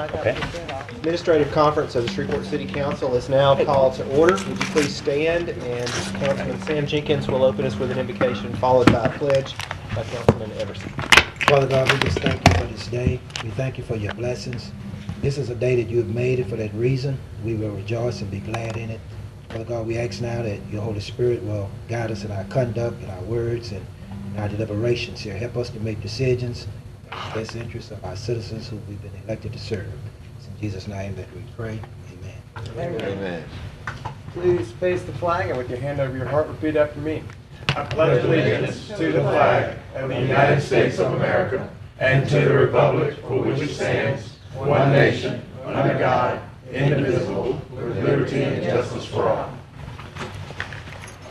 Okay. Administrative Conference of the Shreveport City Council is now called to order. Would you please stand, and Councilman Sam Jenkins will open us with an invocation followed by a pledge by Councilman Everson. Father God, we just thank you for this day. We thank you for your blessings. This is a day that you have made, and for that reason, we will rejoice and be glad in it. Father God, we ask now that your Holy Spirit will guide us in our conduct, in our words, and in our deliberations here. Help us to make decisions in the best interest of our citizens who we've been elected to serve. It's in Jesus' name that we pray. Amen. Amen. Please face the flag and with your hand over your heart, repeat after me. I pledge allegiance to the flag of the United States of America and to the republic for which it stands, one nation, under God, indivisible, with liberty and justice for all.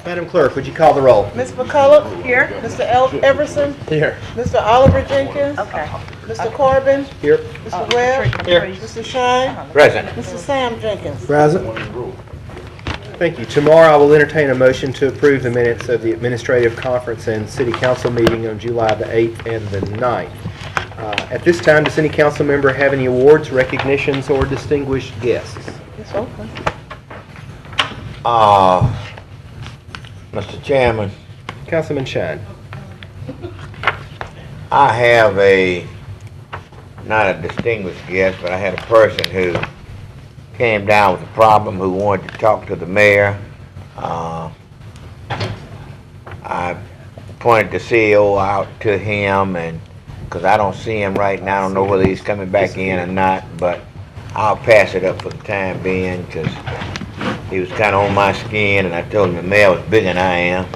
Madam Clerk, would you call the roll? Ms. McCullough? Here. Mr. Everson? Here. Mr. Oliver Jenkins? Okay. Mr. Corbin? Here. Mr. Webb? Here. Mr. Shine? Present. Mr. Sam Jenkins? Present. Thank you. Tomorrow I will entertain a motion to approve the minutes of the Administrative Conference and City Council meeting on July the 8th and the 9th. At this time, does any council member have any awards, recognitions, or distinguished guests? It's open. Mr. Chairman, Councilman Shine. I have not a distinguished guest, but I had a person who came down with a problem who wanted to talk to the mayor. I pointed the CEO out to him, and because I don't see him right now, I don't know whether he's coming back in or not, but I'll pass it up for the time being because he was kind of on my skin, and I told him the mayor was bigger than I am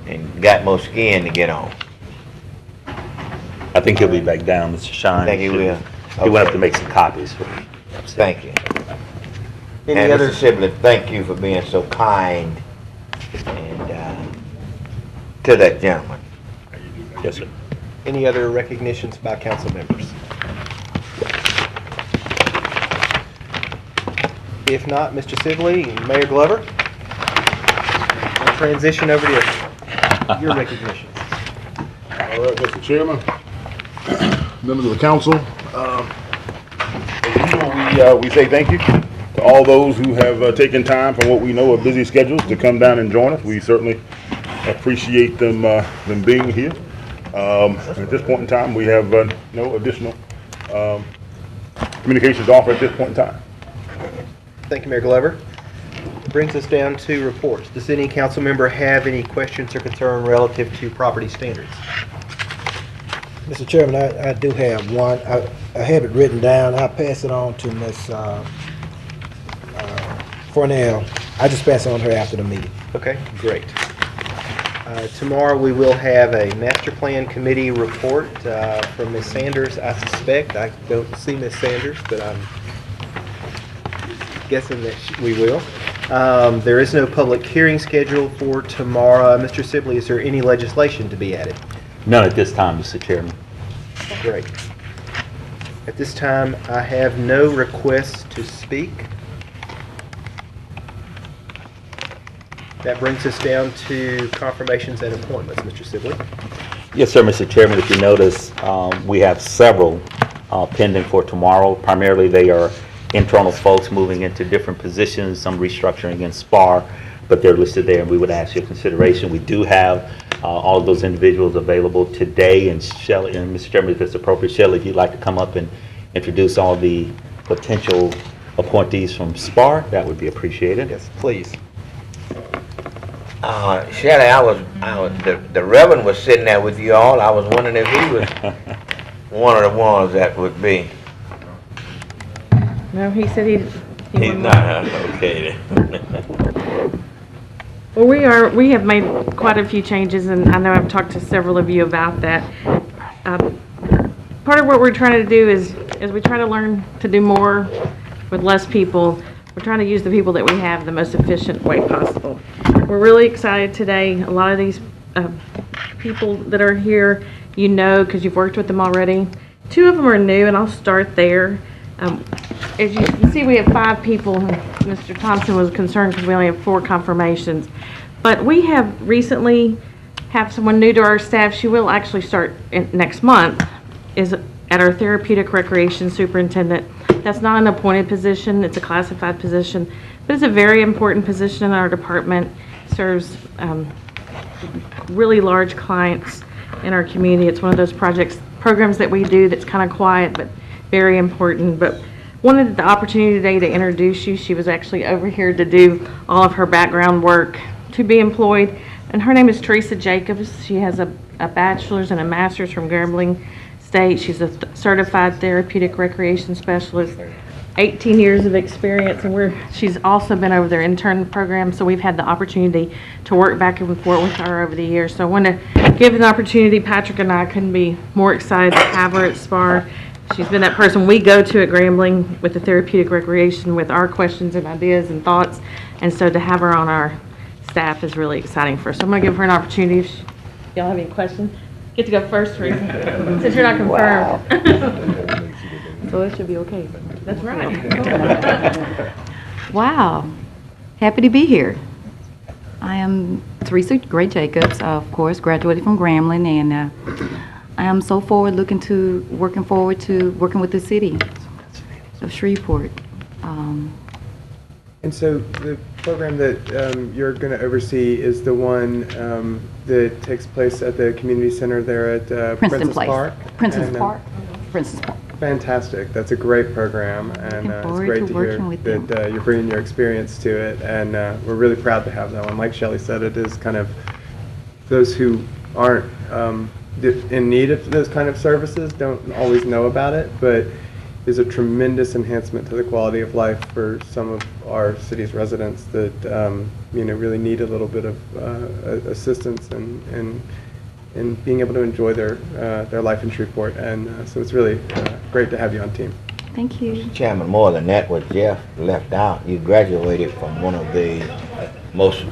and got more skin to get on. I think he'll be back down, Mr. Shine. I think he will. He went up Okay. to make some copies for me. Thank you. Any And other? Mr. Sibley, thank you for being so kind and to that gentleman. Yes, sir. Any other recognitions by council members? If not, Mr. Sibley, Mayor Glover, we'll transition over to your recognitions. All right, Mr. Chairman, members of the council, as usual, we say thank you to all those who have taken time from what we know are busy schedules to come down and join us. We certainly appreciate them being here. At this point in time, we have no additional communications to offer at this point in time. Thank you, Mayor Glover. Brings us down to reports. Does any council member have any questions or concern relative to property standards? Mr. Chairman, I do have one. I have it written down. I'll pass it on to Ms. Cornell. I just pass it on to her after the meeting. Okay, great. Tomorrow we will have a master plan committee report from Ms. Sanders. I suspect, I don't see Ms. Sanders, but I'm guessing that we will. There is no public hearing scheduled for tomorrow. Mr. Sibley, is there any legislation to be added? None at this time, Mr. Chairman. Great. At this time, I have no requests to speak. That brings us down to confirmations and appointments, Mr. Sibley. Yes, sir, Mr. Chairman. If you notice, we have several pending for tomorrow. Primarily, they are internal folks moving into different positions, some restructuring in SPAR, but they're listed there, and we would ask your consideration. We do have all of those individuals available today, and Shelley, and Mr. Chairman, if it's appropriate, Shelley, if you'd like to come up and introduce all the potential appointees from SPAR, that would be appreciated. Yes, please. Shelley, the Reverend was sitting there with you all. I was wondering if he was one of the ones that would be. No, he said he He's wouldn't. not, okay then. Well, we have made quite a few changes, and I know I've talked to several of you about that. Part of what we're trying to do is we try to learn to do more with less people. We're trying to use the people that we have the most efficient way possible. We're really excited today. A lot of these people that are here, you know, because you've worked with them already. 2 of them are new, and I'll start there. As you can see, we have 5 people. Mr. Thompson was concerned because we only have 4 confirmations. But we have recently have someone new to our staff. She will actually start next month, is at our therapeutic recreation superintendent. That's not an appointed position, it's a classified position, but it's a very important position in our department. Serves really large clients in our community. It's one of those programs that we do that's kind of quiet but very important. But wanted the opportunity today to introduce you. She was actually over here to do all of her background work to be employed. And her name is Teresa Jacobs. She has a bachelor's and a master's from Grambling State. She's a certified therapeutic recreation specialist, 18 years of experience, and she's also been over their intern program, so we've had the opportunity to work back and forth with her over the years. So I want to give an opportunity. Patrick and I couldn't be more excited to have her at SPAR. She's been that person we go to at Grambling with the therapeutic recreation with our questions and ideas and thoughts, and so to have her on our staff is really exciting for us. So I'm going to give her an opportunity. If y'all have any questions, get to go first, Teresa, since you're not confirmed. So it should be okay. That's right. Wow. Happy to be here. I am Teresa Gray Jacobs, of course, graduated from Grambling, and I am so working forward to working with the city of Shreveport. And so the program that you're going to oversee is the one that takes place at the community center there at Princeton Princess Park? Princess And, Park. Princess Park. Fantastic. That's a great program, and it's forward great to to hear working with them. that you're bringing your experience to it, and we're really proud to have that one. Like Shelley said, it is kind of those who aren't in need of those kind of services don't always know about it, but is a tremendous enhancement to the quality of life for some of our city's residents that really need a little bit of assistance and being able to enjoy their life in Shreveport. And so it's really great to have you on team. Thank you. Chairman, more than that, what Jeff left out, you graduated from one of the most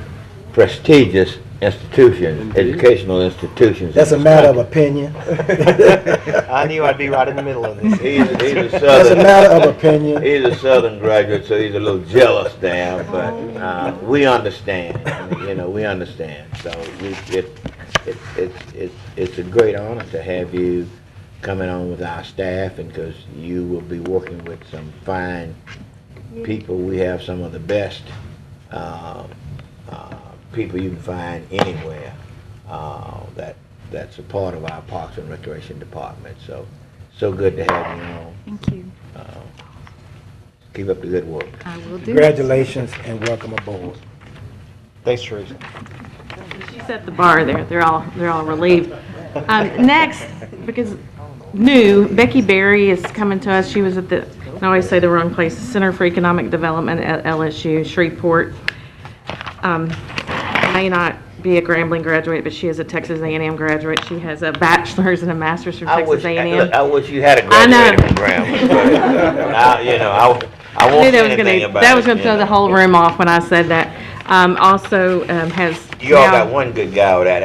prestigious institutions, educational institutions. That's a in this matter of country. opinion. I knew I'd be right in the middle of this. He's a That's a Southern. matter of opinion. He's a Southern graduate, so he's a little jealous there, but we understand. We understand. So it's a great honor to have you coming on with our staff, and because you will be working with some fine people. We have some of the best people you can find anywhere that's a part of our Parks and Recreation Department. So good to have you on. Thank you. Keep up the good work. I will do. Congratulations and welcome aboard. Thanks, Teresa. She set the bar there. They're all relieved. Next, because Becky Berry is coming to us. She was at I always say the wrong place, the Center for Economic Development at LSU, Shreveport. May not be a Grambling graduate, but she is a Texas A&M graduate. She has a bachelor's and a master's from Texas A&M. I wish you had a I know. graduate from Grambling, but I won't say anything about that was it, going to throw the whole room off when I said that. Also has You all now- got one good guy with that.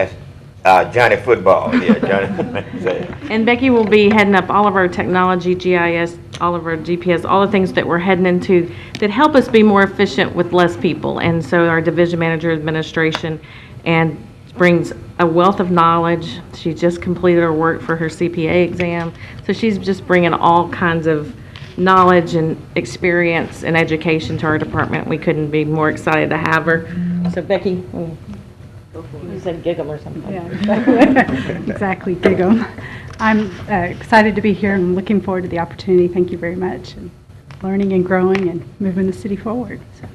That's Johnny Football. Yeah, Johnny. And Becky will be heading up all of our technology, GIS, all of our GPS, all the things that we're heading into that help us be more efficient with less people. And so our division manager administration and brings a wealth of knowledge. She just completed her work for her CPA exam. So she's just bringing all kinds of knowledge and experience and education to our department. We couldn't be more excited to have her. So Becky, you said giggle or something. Yeah, exactly, giggle. I'm excited to be here and looking forward to the opportunity. Thank you very much. And learning and growing and moving the city forward. So.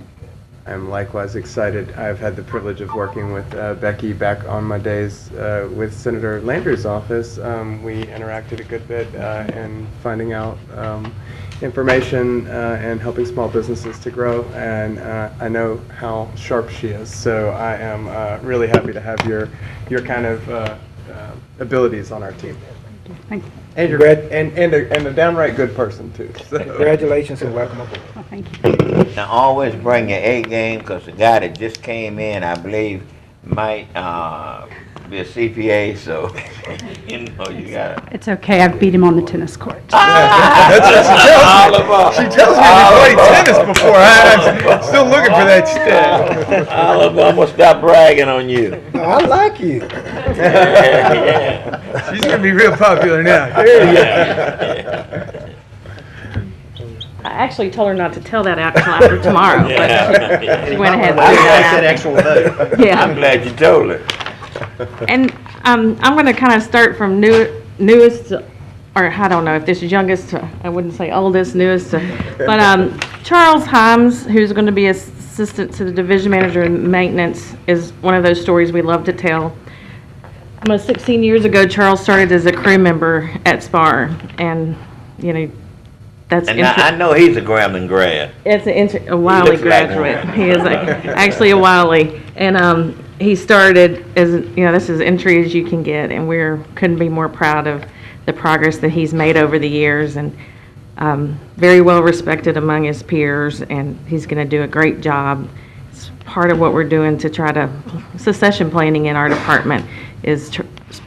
I'm likewise excited. I've had the privilege of working with Becky back on my days with Senator Landrieu's office. We interacted a good bit in finding out information and helping small businesses to grow, and I know how sharp she is. So I am really happy to have your kind of abilities on our team. Thank you. And you're and a downright good person too. So. Congratulations and welcome aboard. Well, thank you. Now always bring your A game, because the guy that just came in, I believe, might be a CPA. So you got. It's okay. I've beat him on the tennis court. That's what she tells me. She tells me we played tennis before. I'm still looking for that stat. I'm gonna stop bragging on you. No, I like you. She's gonna be real popular now. I actually told her not to tell that out until after tomorrow, but she went ahead and I did said that. actual vote. Yeah. I'm glad you told her. And I'm going to kind of start from newest, or I don't know if this is youngest, I wouldn't say oldest, newest, but Charles Himes, who's going to be assistant to the division manager in maintenance, is one of those stories we love to tell. Almost 16 years ago, Charles started as a crew member at SPAR, and, you know, that's And I know he's a Grambling grad. it's a Wiley looks like graduate. one. He is actually a Wiley, and he started as, you know, this is entry as you can get, and couldn't be more proud of the progress that he's made over the years, and very well respected among his peers, and he's going to do a great job. It's part of what we're doing to try to succession planning in our department is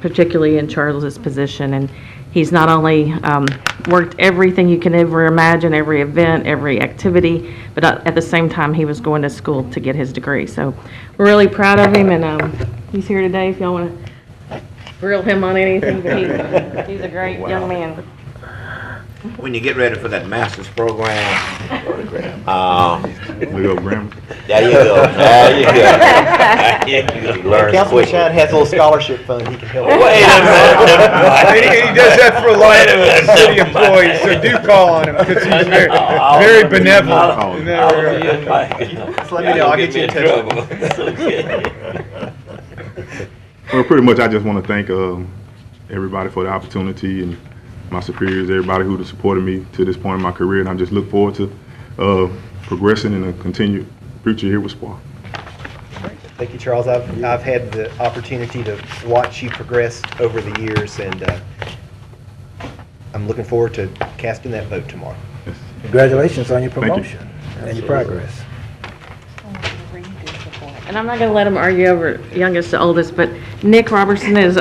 particularly in Charles's position, and he's not only worked everything you can ever imagine, every event, every activity, but at the same time he was going to school to get his degree. So we're really proud of him, and he's here today if y'all want to grill him on anything, but he's a great young man. When you get ready for that master's program, We go, Graham. there you go. There you go. You learn Councilman quick. Shine has a little scholarship fund he can help. Wait a minute. He does that for a lot of city employees, so do call on him, because he's very benevolent. in that regard. Just let me know, I'll get you in touch with Well, pretty much, I just want to thank everybody for the opportunity and my superiors, everybody who has supported me to this point in my career, and I just look forward to progressing in a continued future here with SPAR. Thank you, Charles. I've had the opportunity to watch you progress over the years, and I'm looking forward to casting that vote tomorrow. Congratulations on your you. promotion and your progress. And I'm not going to let him argue over youngest to oldest, but Nick Robertson is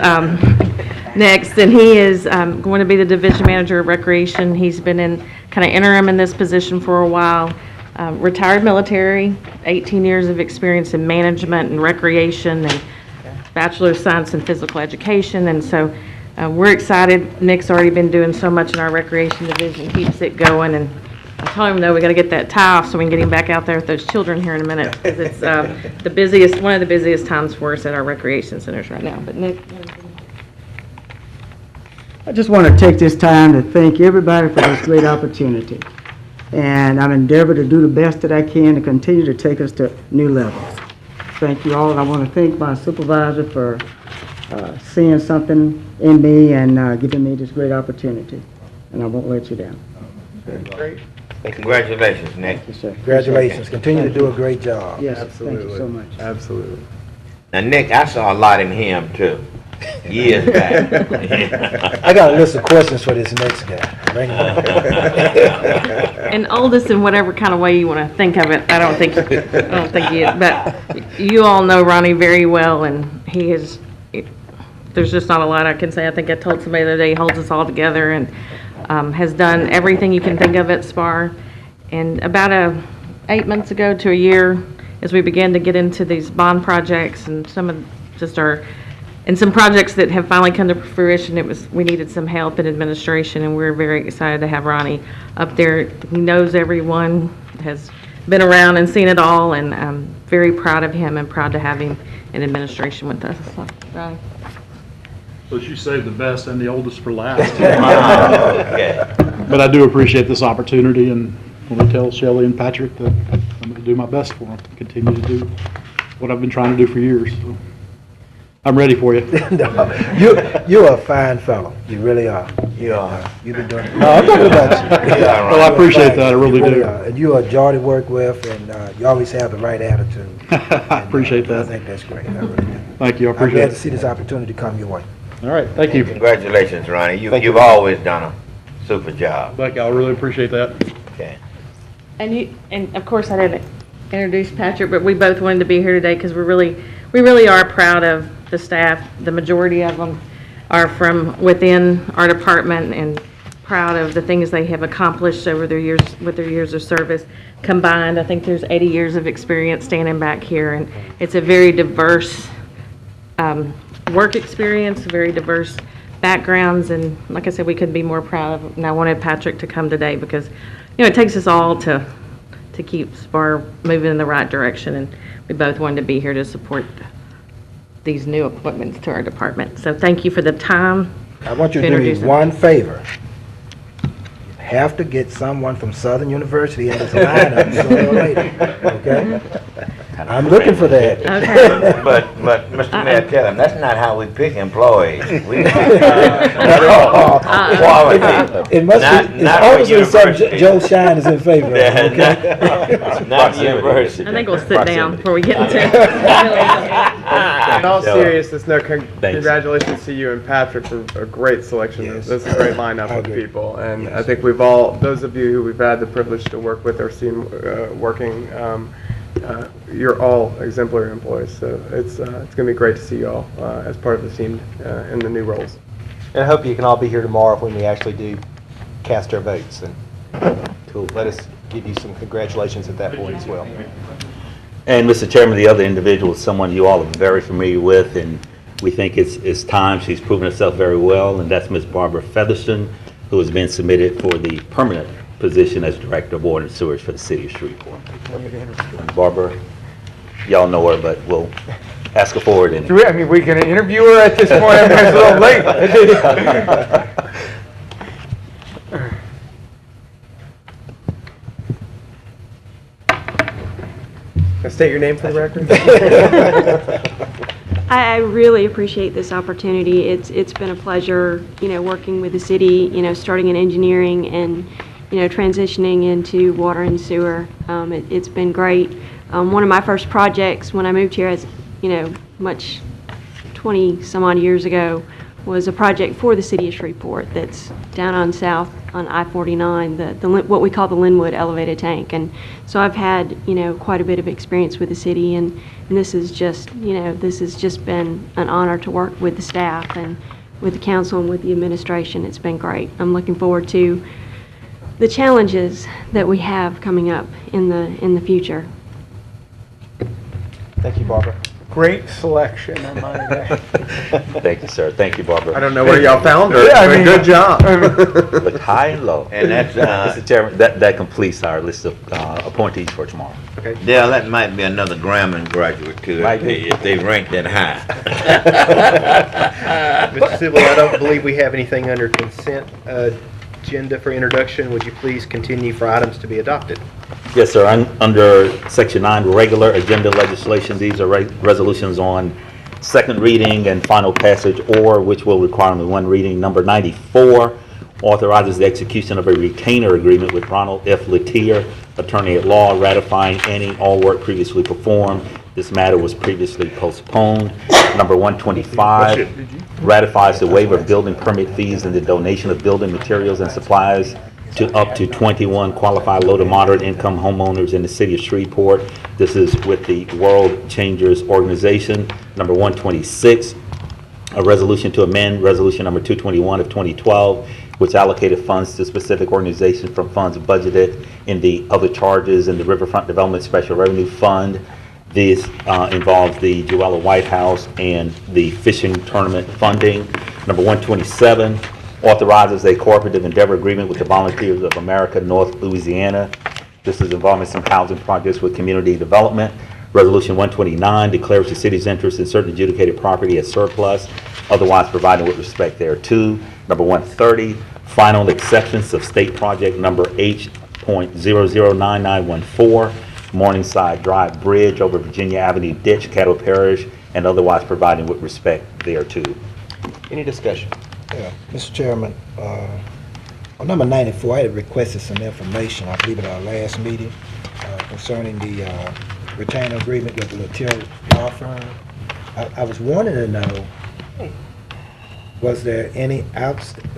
next, and he is going to be the division manager of recreation. He's been in kind of interim in this position for a while. Retired military, 18 years of experience in management and recreation, and Bachelor of Science in Physical Education, and so we're excited. Nick's already been doing so much in our recreation division, keeps it going, and I told him, no, we got to get that tie off so we can get him back out there with those children here in a minute, because it's the busiest, one of the busiest times for us at our recreation centers right now. But Nick. I just want to take this time to thank everybody for this great opportunity. And I've endeavored to do the best that I can to continue to take us to new levels. Thank you all. And I want to thank my supervisor for seeing something in me and giving me this great opportunity. And I won't let you down. Great. Thank you. Congratulations, Nick. Thank you, sir. Congratulations. Continue to do a great job. Yes, thank you so much. Absolutely. Now, Nick, I saw a lot in him, too, years back. I got a list of questions for this next guy. Bring him on. And oldest in whatever kind of way you want to think of it. I don't think he is, but you all know Ronnie very well, and he is. There's just not a lot I can say. I think I told somebody the other day he holds us all together and has done everything you can think of at SPAR. And about 8 months ago to a year, as we began to get into these bond projects and some of just and some projects that have finally come to fruition, we needed some help in administration, and we're very excited to have Ronnie up there. He knows everyone, has been around and seen it all, and I'm very proud of him and proud to have him in administration with us. So, Ronnie. So you saved the best and the oldest for last. Okay. But I do appreciate this opportunity, and want to tell Shelley and Patrick that I'm going to do my best for them, continue to do what I've been trying to do for years. So I'm ready for you. No, you're a fine fellow. You really are. You are. You've been doing. No, I'm talking about you. Yeah, Well, I appreciate that. I really You do. are. And you are a joy to work with, and you always have the right attitude. I appreciate I that. think that's great. I really do. Thank you. I I'm appreciate glad to it. see this opportunity come your way. All right. Thank you. Congratulations, Ronnie. You've always done a super job. Thank you. I really appreciate that. Okay. And of course, I didn't introduce Patrick, but we both wanted to be here today because we really are proud of the staff. The majority of them are from within our department, and proud of the things they have accomplished over their years with their years of service combined. I think there's 80 years of experience standing back here, and it's a very diverse work experience, very diverse backgrounds, and like I said, we couldn't be more proud of, and I wanted Patrick to come today because, it takes us all to keep SPAR moving in the right direction, and we both wanted to be here to support these new appointments to our department. So thank you for the time. I want you to do me one favor. You have to get someone from Southern University in this lineup sooner or later, okay? I'm looking for that. Okay. But, Mr. Mayor, tell him, that's not how we pick employees. We quality. It must be, it's Not obviously for something university. Joe Shine is in favor of, okay? Not university. I think we'll sit down before we get into it. In all seriousness, no, congratulations to you and Patrick for a great selection. Yes. This is a great lineup I of agree. people, and Yes. I think we've all, those of you who we've had the privilege to work with or seen working, you're all exemplary employees. So it's going to be great to see you all as part of the team in the new roles. And I hope you can all be here tomorrow when we actually do cast our votes. And cool. Let us give you some congratulations at that point as well. And Mr. Chairman, the other individual is someone you all are very familiar with, and we think it's time. She's proven herself very well, and that's Ms. Barbara Featherston, who has been submitted for the permanent position as Director of Water and Sewage for the City of Shreveport. And Barbara, y'all know her, but we'll ask her forward. I mean, we can interview her at this point. I mean, it's a little late. State your name for the record. I really appreciate this opportunity. It's been a pleasure, working with the city, starting in engineering and, transitioning into water and sewer. It's been great. One of my first projects when I moved here, as 20 some odd years ago, was a project for the city of Shreveport that's down on south on I-49, what we call the Linwood elevated tank. And so I've had, quite a bit of experience with the city, and this has just, this has just been an honor to work with the staff and with the council and with the administration. It's been great. I'm looking forward to the challenges that we have coming up in the future. Thank you, Barbara. Great selection, I might add. Thank you, sir. Thank you, Barbara. I don't know where y'all found her. Yeah, I but mean, good job. Look high and low. And that's, Mr. Chairman, that completes our list of appointees for tomorrow. Dale, that might be another Grambling graduate too, Might be. if they rank that high. Mr. Sibley, I don't believe we have anything under consent agenda for introduction. Would you please continue for items to be adopted? Yes, sir. Under Section 9, regular agenda legislation, these are resolutions on second reading and final passage, or which will require only one reading. Number 94 authorizes the execution of a retainer agreement with Ronald F. Letier, attorney at law, ratifying any all work previously performed. This matter was previously postponed. Number 125 ratifies the waiver of building permit fees and the donation of building materials and supplies to up to 21 qualified low to moderate income homeowners in the city of Shreveport. This is with the World Changers Organization. Number 126, a resolution to amend resolution number 221 of 2012, which allocated funds to specific organizations from funds budgeted in the other charges in the Riverfront Development Special Revenue Fund. This involves the Joella White House and the fishing tournament funding. Number 127 authorizes a cooperative endeavor agreement with the Volunteers of America, North Louisiana. This is involving some housing projects with community development. Resolution 129 declares the city's interest in certain adjudicated property as surplus, otherwise providing with respect thereto. Number 130, final acceptance of state project number H.009914, Morningside Drive Bridge over Virginia Avenue Ditch, Caddo Parish, and otherwise providing with respect thereto. Any discussion? Yeah, Mr. Chairman, on number 94, I had requested some information, I believe at our last meeting, concerning the retainer agreement with the Letier Law Firm. I was wanting to know, was there any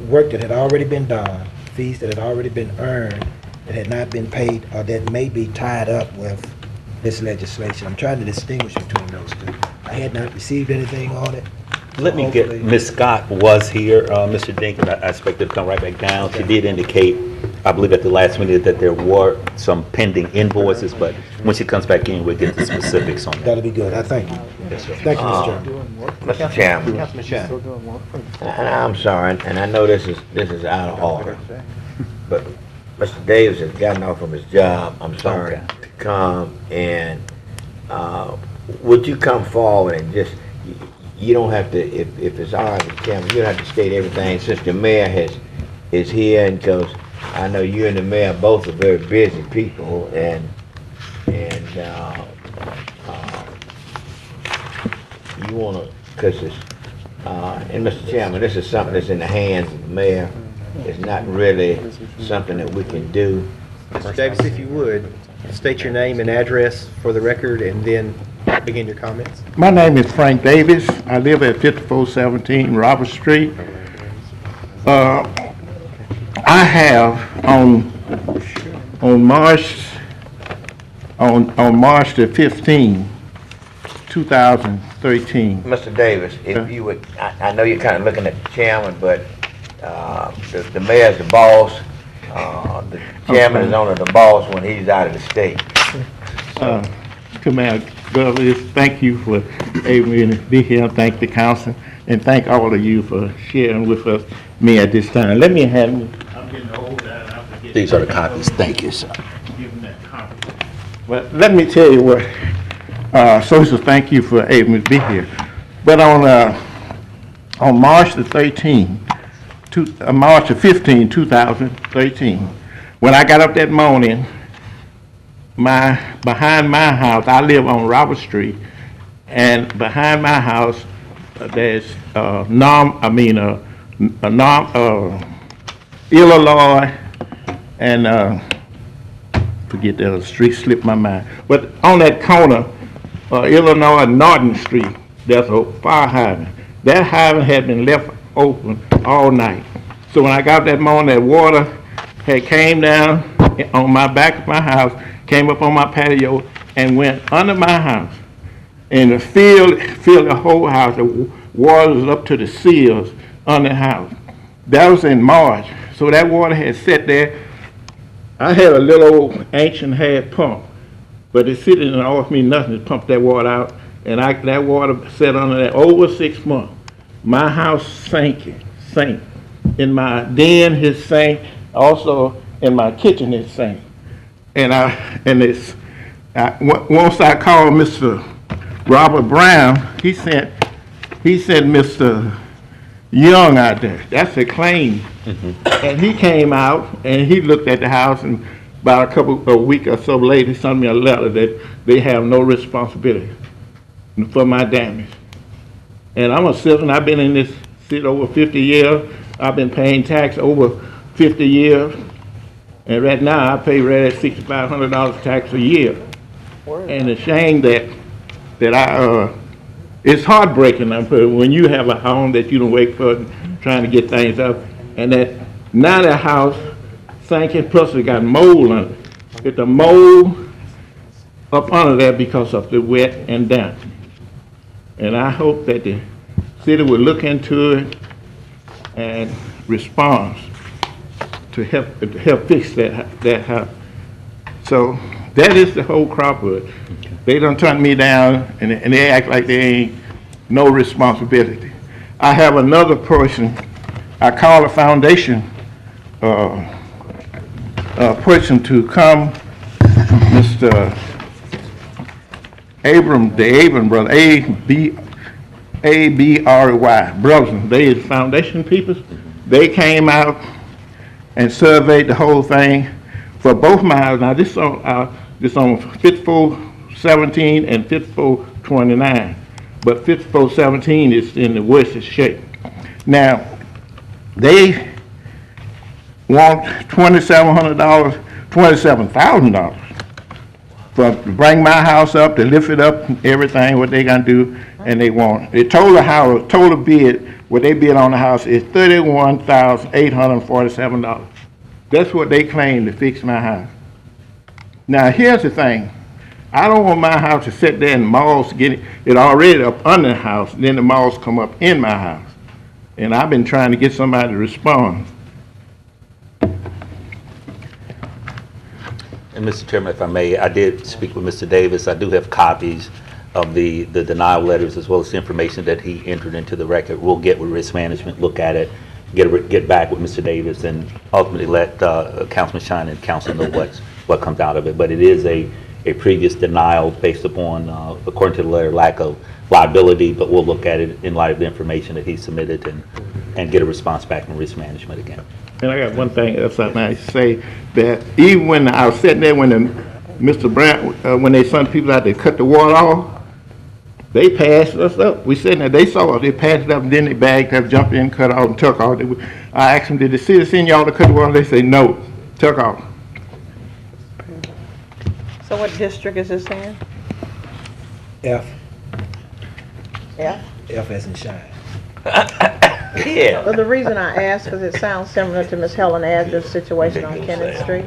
work that had already been done, fees that had already been earned, that had not been paid, or that may be tied up with this legislation? I'm trying to distinguish between those two. I had not received anything on it, Let me get, Ms. Scott was here, Mr. Dinkins, I expect her to come right back down. She did indicate, I believe at the last minute, that there were some pending invoices, but when she comes back in, we'll get the specifics on that. That'll be good. I thank you. Thank you, Mr. Chairman. Mr. Chairman, Councilman Shine. and I'm sorry, and I know this is out of order, but Mr. Davis has gotten off from his job. I'm sorry to come and, would you come forward and just, you don't have to, if it's all right with the Chairman, you don't have to state everything since the mayor is here, and because I know you and the mayor both are very busy people, and you want to, because it's, and Mr. Chairman, this is something that's in the hands of the mayor. It's not really something that we can do. Mr. Davis, if you would, state your name and address for the record, and then begin your comments. My name is Frank Davis. I live at 5417 Robert Street. I have on March the 15th, 2013. Mr. Davis, if you would, I know you're kind of looking at the chairman, but the mayor's the boss. The chairman is only the boss when he's out of the state. Commander Douglas, thank you for able to be here. Thank the council, and thank all of you for sharing with us me at this time. Let me have me. I'm getting old. These are the copies. Thank you, sir. But let me tell you what, Social, thank you for able to be here. But on March the 13th, March the 15th, 2013, when I got up that morning, behind my house, I live on Robert Street, and behind my house, there's Illinois, and forget that street slipped my mind. But on that corner, Illinois and Norton Street, there's a fire hydrant. That hydrant had been left open all night. So when I got up that morning, that water had came down on my back of my house, came up on my patio, and went under my house. And filled the whole house. The water was up to the seals under the house. That was in March. So that water had sat there. I had a little old ancient hand pump, but the city didn't offer me nothing to pump that water out. And that water sat under there over 6 months. My house sank. In my den, it sank. Also, in my kitchen, it sank. Once I called Mr. Robert Brown, he sent Mr. Young out there. That's a claim. And he came out and he looked at the house, and about a week or so later, he sent me a letter that they have no responsibility for my damage. And I'm a citizen. I've been in this city over 50 years. I've been paying tax over 50 years. And right now, I pay right at $6,500 tax a year. And it's a shame that it's heartbreaking when you have a home that you don't wait for, trying to get things up, and that now that house sinking, plus it got mold on it. It's the mold up under there because of the wet and damp. And I hope that the city will look into it and respond to help fix that house. So that is the whole crop of it. They done turned me down, and they act like they ain't no responsibility. I have another person, I call a foundation person to come, Mr. Abram, the Abram brother, A-B-R-Y, brothers, they is foundation people. They came out and surveyed the whole thing for both miles. Now this on 5417 and 5429, but 5417 is in the worst shape. Now they want $2,700, $27,000 to bring my house up, to lift it up, everything what they gonna do, and they total bid, what they bid on the house is $31,847. That's what they claim to fix my house. Now here's the thing, I don't want my house to sit there and malls get it already up under the house, then the malls come up in my house. And I've been trying to get somebody to respond. And Mr. Chairman, if I may, I did speak with Mr. Davis. I do have copies of the denial letters as well as the information that he entered into the record. We'll get with risk management, look at it, get back with Mr. Davis, and ultimately let Councilman Shine and council know what comes out of it. But it is a previous denial based upon, according to the letter, lack of liability, but we'll look at it in light of the information that he submitted and get a response back from risk management again. And I got one thing else I say, that even when I was sitting there when Mr. Brown, when they sent people out to cut the water off, they passed us up. We sitting there, they saw us, they passed it up, and then they bagged up, jumped in, cut off, and took off. I asked them, did the city send y'all to cut the water? They say no, took off. So what district is this in? F. Yeah. F as in shine. Yeah. Well, the reason I ask, because it sounds similar to Miss Helen Adler's situation on Kenneth Street.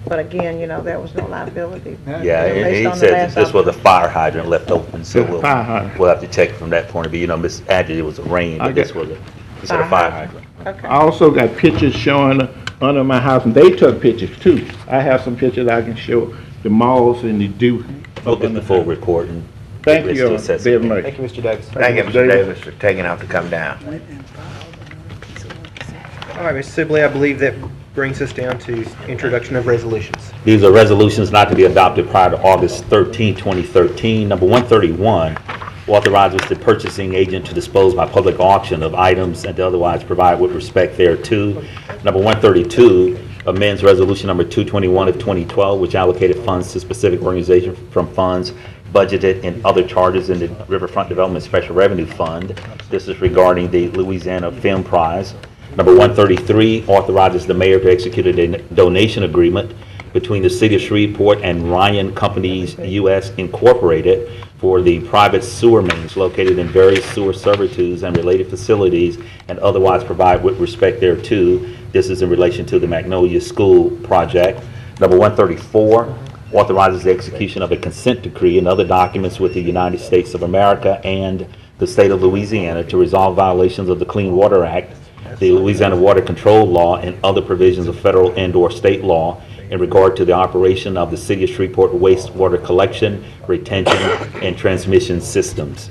But again, you know, there was no liability. Yeah, and Based he on the said last that this was a fire hydrant left open, so It's a fire hydrant. we'll have to check from that point of view. You know, Miss Adler, it was a rain, but this was a fire hydrant. Okay. I also got pictures showing under my house, and they took pictures too. I have some pictures I can show the malls and the do. Look at the full report and. Thank risk you to assess very it. much. Thank you, Mr. Davis. Thank you, Mr. Davis, for taking out to come down. All right, Mr. Sibley, I believe that brings us down to introduction of resolutions. These are resolutions not to be adopted prior to August 13, 2013. Number 131 authorizes the purchasing agent to dispose by public auction of items and to otherwise provide with respect thereto. Number 132 amends resolution number 221 of 2012, which allocated funds to specific organizations from funds budgeted in other charges in the Riverfront Development Special Revenue Fund. This is regarding the Louisiana Film Prize. Number 133 authorizes the mayor to execute a donation agreement between the City of Shreveport and Ryan Companies U.S. Incorporated for the private sewer mains located in various sewer servitudes and related facilities and otherwise provide with respect thereto. This is in relation to the Magnolia School project. Number 134 authorizes the execution of a consent decree and other documents with the United States of America and the state of Louisiana to resolve violations of the Clean Water Act, the Louisiana Water Control Law, and other provisions of federal and/or state law in regard to the operation of the City of Shreveport wastewater collection, retention, and transmission systems.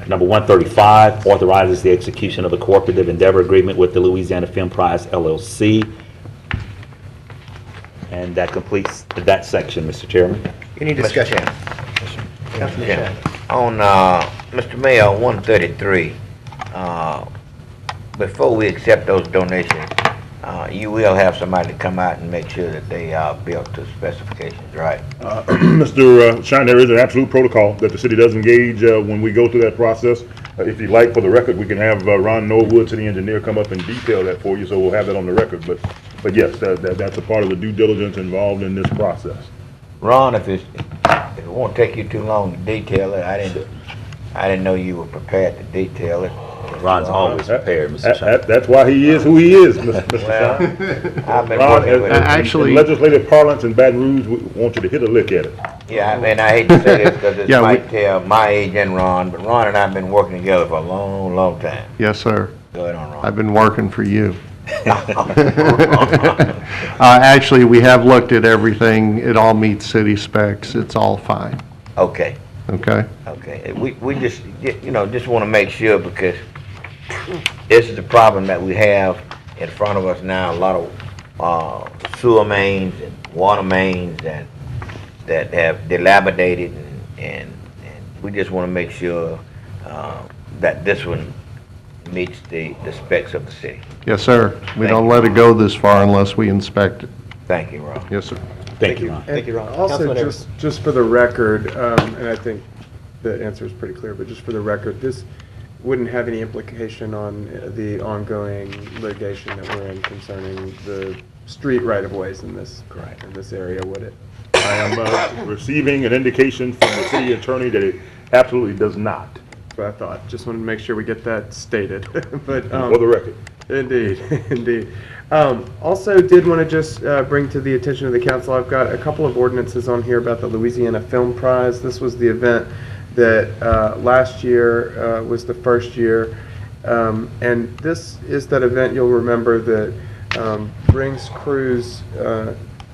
Number 135 authorizes the execution of a cooperative endeavor agreement with the Louisiana Film Prize LLC. And that completes that section, Mr. Chairman. Any discussion? Councilman Shine. On, Mr. Mayor, 133, before we accept those donations, you will have somebody come out and make sure that they are built to specifications, right? Mr. Shine, there is an absolute protocol that the city does engage when we go through that process. If you'd like, for the record, we can have Ron Norwood, city engineer, come up and detail that for you, so we'll have that on the record. But yes, that's a part of the due diligence involved in this process. Ron, if it won't take you too long to detail it, I didn't know you were prepared to detail it. Ron's always prepared, Mr. Shine. That's why he is who he is, Mr. Shine. I've been Ron, working with in legislative parlance in Baton Rouge, we want you to hit a lick at it. Yeah, and I hate to say this because it might tell my age and Ron, but Ron and I have been working together for a long, long time. Yes, sir. Go ahead on, Ron. I've been working for you. Actually, we have looked at everything. It all meets city specs. It's all fine. Okay. Okay? Okay. We just, you know, just want to make sure because this is the problem that we have in front of us now. A lot of sewer mains and water mains that have dilapidated and we just want to make sure that this one meets the specs of the city. Yes, sir. We don't let it go this far unless we inspect it. Thank you, Ron. Yes, sir. Thank you, Ron. Thank you, Ron. Also, Councilman Evers. just for the record, and I think the answer is pretty clear, but just for the record, this wouldn't have any implication on the ongoing litigation that we're in concerning the street right-of-ways in this area, would it? I am receiving an indication from the city attorney that it absolutely does not. That's what I thought. Just wanted to make sure we get that stated. But For the record. Indeed, indeed. Also did want to just bring to the attention of the council, I've got a couple of ordinances on here about the Louisiana Film Prize. This was the event that last year was the first year. And this is that event, you'll remember, that brings crews,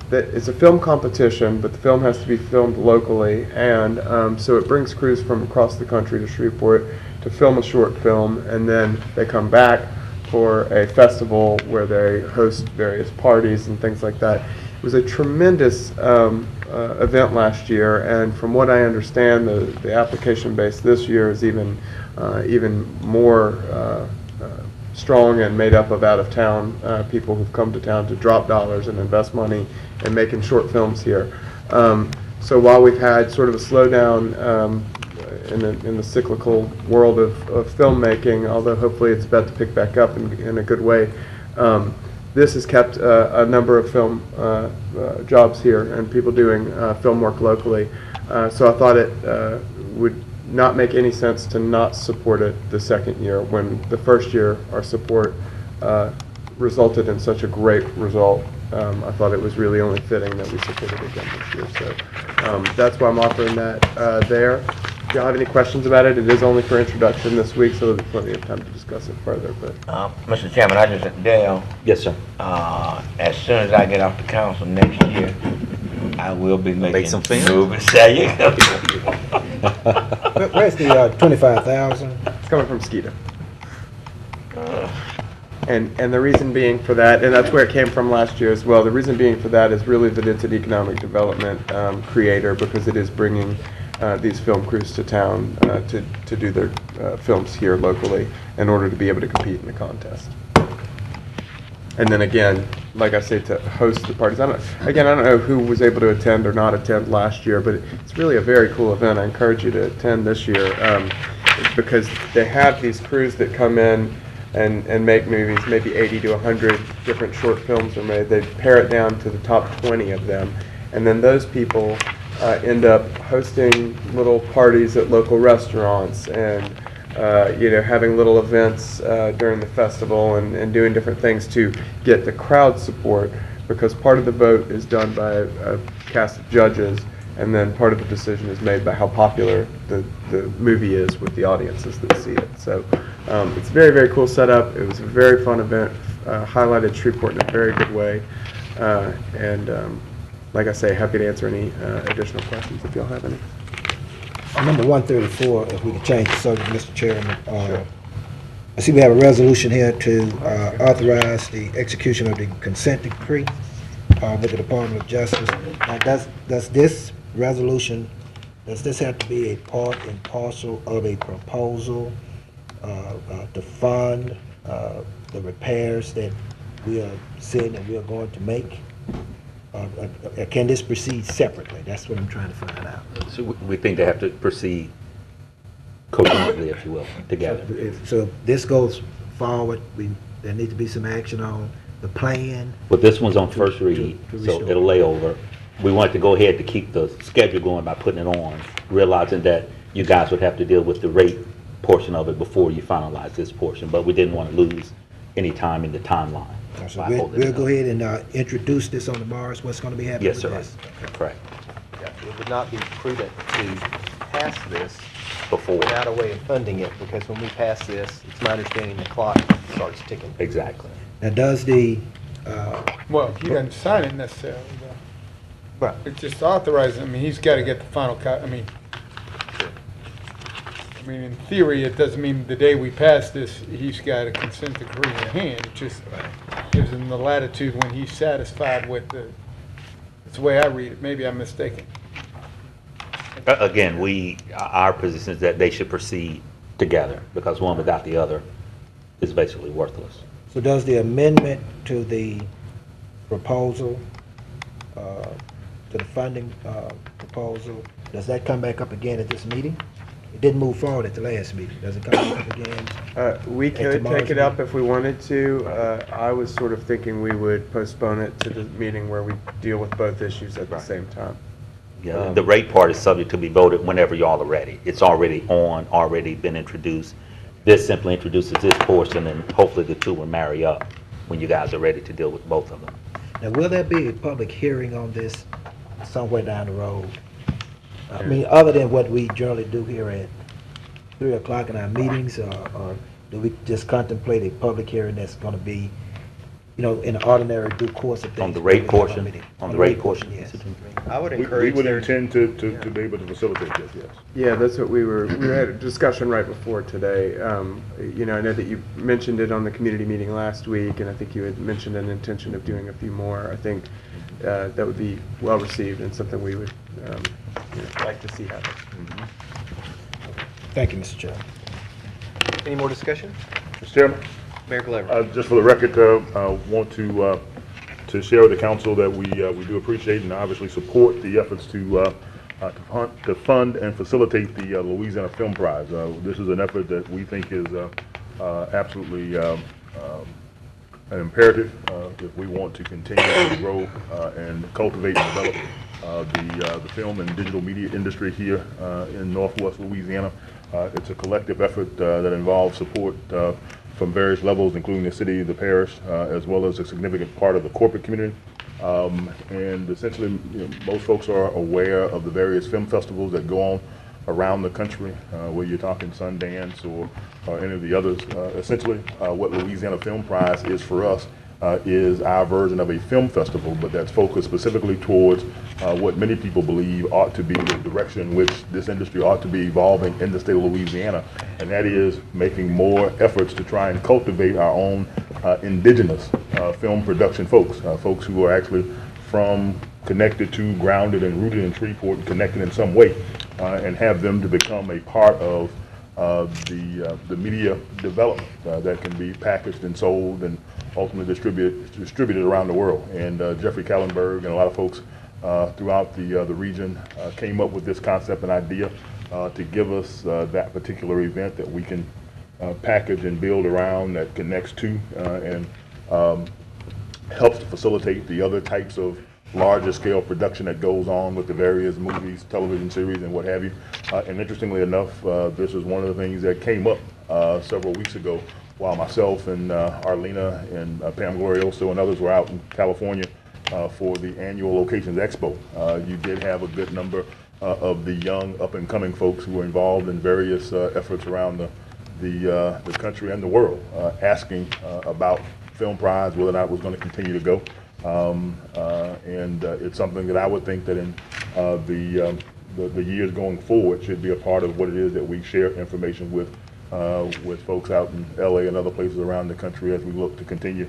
that it's a film competition, but the film has to be filmed locally. And so it brings crews from across the country to Shreveport to film a short film, and then they come back for a festival where they host various parties and things like that. It was a tremendous event last year, and from what I understand, the application base this year is even more strong and made up of out-of-town people who've come to town to drop dollars and invest money in making short films here. So while we've had sort of a slowdown in the cyclical world of filmmaking, although hopefully it's about to pick back up in a good way, this has kept a number of film jobs here and people doing film work locally. So I thought it would not make any sense to not support it the second year when the first year our support resulted in such a great result. I thought it was really only fitting that we supported it again this year. So that's why I'm offering that there. If y'all have any questions about it, it is only for introduction this week, so there'll be plenty of time to discuss it further. But Mr. Chairman, I just, Dale. Yes, sir. As soon as I get off the council next year, I will be making some films. movies. There you go. Where's the 25,000? it's coming from Skeeta. And the reason being for that, and that's where it came from last year as well, the reason being for that is really that it's an economic development creator, because it is bringing these film crews to town to do their films here locally in order to be able to compete in the contest. And then again, like I say, to host the parties. I don't know who was able to attend or not attend last year, but it's really a very cool event. I encourage you to attend this year because they have these crews that come in and make movies. Maybe 80 to 100 different short films are made. They pare it down to the top 20 of them, and then those people end up hosting little parties at local restaurants and having little events during the festival and doing different things to get the crowd support, because part of the vote is done by a cast of judges, and then part of the decision is made by how popular the movie is with the audiences that see it. So it's a very, very cool setup. It was a very fun event, highlighted Shreveport in a very good way, and like I say, happy to answer any additional questions if y'all have any. On number 134, if we could change the subject, Mr. Chairman. I see we have a resolution here to authorize the execution of the consent decree with the Department of Justice. Now, does this resolution, does this have to be a part and parcel of a proposal to fund the repairs that we are saying that we are going to make? Can this proceed separately? That's what I'm trying to find out. So we think they have to proceed coherently, if you will, together. So if this goes forward, there needs to be some action on the plan. But this one's on first read, so it'll lay over. We wanted to go ahead to keep the schedule going by putting it on, realizing that you guys would have to deal with the rate portion of it before you finalize this portion, but we didn't want to lose any time in the timeline. So we'll go ahead and introduce this on tomorrow. What's going to be happening Yes, with sir. this? Correct. It would not be prudent to pass this Before. without a way of funding it, because when we pass this, it's my understanding the clock starts ticking. Exactly. Now, does the, Well, he doesn't sign it necessarily, though. Right. It's just authorizing, I mean, he's got to get the final I mean, in theory, it doesn't mean the day we pass this, he's got a consent decree in hand. It just gives him the latitude when he's satisfied with that's the way I read it. Maybe I'm mistaken. Again, our position is that they should proceed together, because one without the other is basically worthless. so does the amendment to the proposal, to the funding proposal, does that come back up again at this meeting? It didn't move forward at the last meeting. Does it come back up again? We at could tomorrow's take it up meeting? if we wanted to. I was sort of thinking we would postpone it to the meeting where we deal with both issues at the same time. Yeah, the rate part is subject to be voted whenever y'all are ready. It's already on, already been introduced. This simply introduces this portion, and hopefully the two will marry up when you guys are ready to deal with both of them. Now, will there be a public hearing on this somewhere down the road? I mean, other than what we generally do here at 3 o'clock in our meetings, or do we just contemplate a public hearing that's gonna be, you know, in the ordinary due course of things? On the rate portion? On the rate portion, yes. I would We encourage would there. intend to be able to facilitate this, yes. Yeah, that's what we had a discussion right before today. You know, I know that you mentioned it on the community meeting last week, and I think you had mentioned an intention of doing a few more. I think that would be well received and something we would like to see happen. Thank you, Mr. Chairman. Any more discussion? Mr. Chairman? Mayor Calabro. Just for the record, I want to share with the council that we do appreciate and obviously support the efforts to fund and facilitate the Louisiana Film Prize. This is an effort that we think is absolutely an imperative if we want to continue to grow and cultivate and develop the film and digital media industry here in Northwest Louisiana. It's a collective effort that involves support from various levels, including the city, the parish, as well as a significant part of the corporate community. And essentially, most folks are aware of the various film festivals that go on around the country, whether you're talking Sundance or any of the others. Essentially, what Louisiana Film Prize is for us is our version of a film festival, but that's focused specifically towards what many people believe ought to be the direction in which this industry ought to be evolving in the state of Louisiana, and that is making more efforts to try and cultivate our own indigenous film production folks, folks who are actually connected to, grounded and rooted in Shreveport, and connected in some way, and have them to become a part of the media development that can be packaged and sold and ultimately distributed around the world. And Jeffrey Kallenberg and a lot of folks throughout the region came up with this concept and idea to give us that particular event that we can package and build around, that connects to and helps to facilitate the other types of larger scale production that goes on with the various movies, television series, and what have you. And interestingly enough, this is one of the things that came up several weeks ago while myself and Arlena and Pam Glorioso and others were out in California for the annual Locations Expo. You did have a good number of the young up-and-coming folks who were involved in various efforts around the country and the world, asking about Film Prize, whether or not it was going to continue to go. And it's something that I would think that in the years going forward should be a part of what it is that we share information with folks out in LA and other places around the country as we look to continue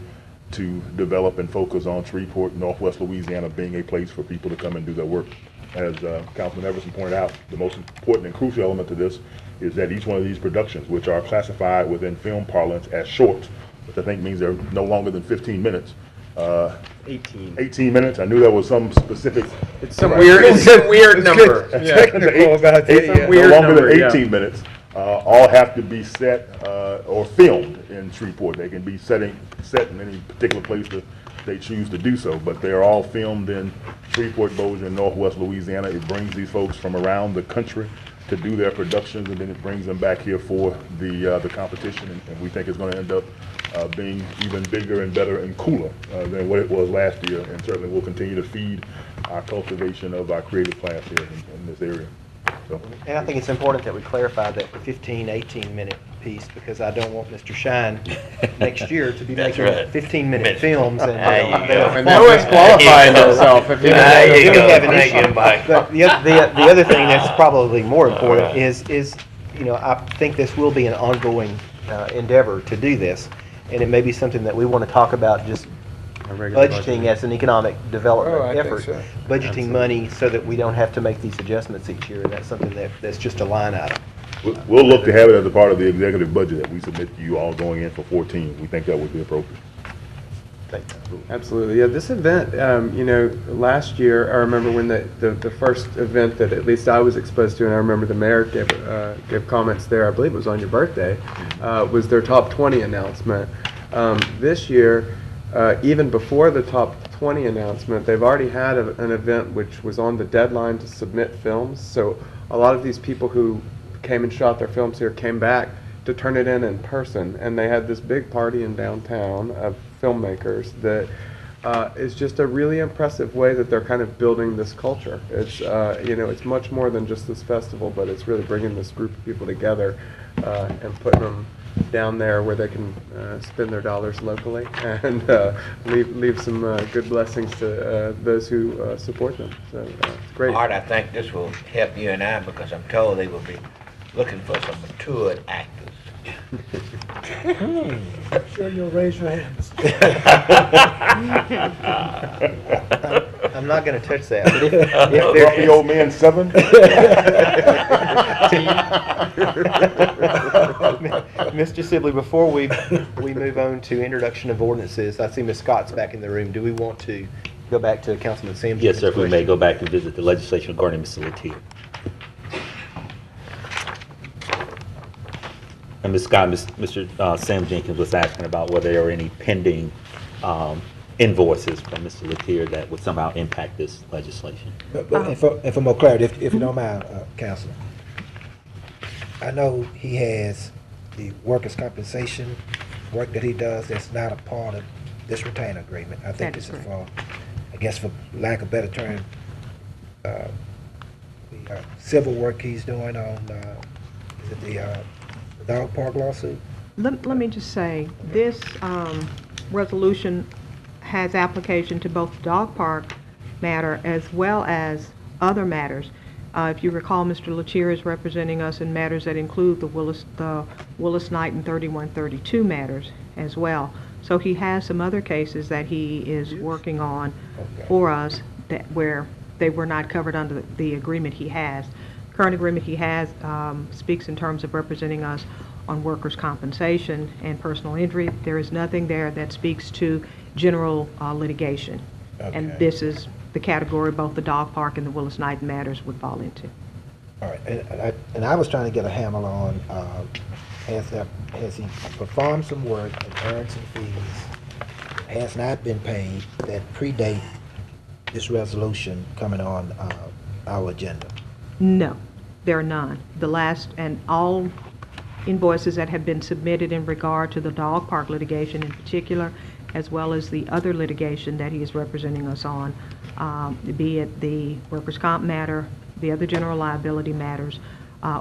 to develop and focus on Shreveport, Northwest Louisiana being a place for people to come and do their work. As Councilman Everson pointed out, the most important and crucial element to this is that each one of these productions, which are classified within film parlance as shorts, which I think means they're no longer than 15 minutes. 18 minutes. I knew there was some specific. It's some weird number. Technical about that. No longer than 18 minutes. All have to be set or filmed in Shreveport. They can be set in any particular place that they choose to do so, but they're all filmed in Shreveport, Bossier, Northwest Louisiana. It brings these folks from around the country to do their productions, and then it brings them back here for the competition, and we think it's going to end up being even bigger and better and cooler than what it was last year, and certainly will continue to feed our cultivation of our creative class here in this area. So. And I think it's important that we clarify that 15, 18-minute piece, because I don't want Mr. Shine next year to be making 15-minute films. And no one's qualifying himself. If the other thing that's probably more important is I think this will be an ongoing endeavor to do this, and it may be something that we want to talk about just budgeting as an economic development effort, budgeting money so that we don't have to make these adjustments each year, and that's something that's just a line item. We'll look to have it as a part of the executive budget that we submit to you all going in for 14. We think that would be appropriate. Absolutely. Yeah, this event, last year, I remember when the first event that at least I was exposed to, and I remember the mayor gave comments there, I believe it was on your birthday, was their top 20 announcement. This year, even before the top 20 announcement, they've already had an event which was on the deadline to submit films. So a lot of these people who came and shot their films here came back to turn it in person, and they had this big party in downtown of filmmakers that is just a really impressive way that they're kind of building this culture. It's it's much more than just this festival, but it's really bringing this group of people together and putting them down there where they can spend their dollars locally and leave some good blessings to those who support them. So it's great. Art, I think this will help you and I because I'm told they will be looking for some matured actors. Sure you'll raise your hands. I'm not going to touch that. But if Grumpy old man 7? Mr. Sibley, before we move on to introduction of ordinances, I see Ms. Scott's back in the room. Do we want to go back to Councilman Sam? Yes, sir, if we may go back and visit the legislation regarding Mr. Latier. And Ms. Scott, Mr. Sam Jenkins was asking about whether there are any pending invoices from Mr. Latier that would somehow impact this legislation. And for more clarity, if you don't mind, Councilor, I know he has the workers' compensation work that he does that's not a part of this retainer agreement. I think this is for, I guess for lack of a better term, the civil work he's doing on, is it the dog park lawsuit? Let me just say, this resolution has application to both the dog park matter as well as other matters. If you recall, Mr. Latier is representing us in matters that include the Willis Knight and 3132 matters as well. So he has some other cases that he is working on for us where they were not covered under the agreement he has. Current agreement he has speaks in terms of representing us on workers' compensation and personal injury. There is nothing there that speaks to general litigation. And this is the category both the dog park and the Willis Knight matters would fall into. All right, and I was trying to get a handle on, has he performed some work and earned some fees, has not been paid, that predate this resolution coming on our agenda? No, there are none. The last and all invoices that have been submitted in regard to the dog park litigation in particular, as well as the other litigation that he is representing us on, be it the workers' comp matter, the other general liability matters,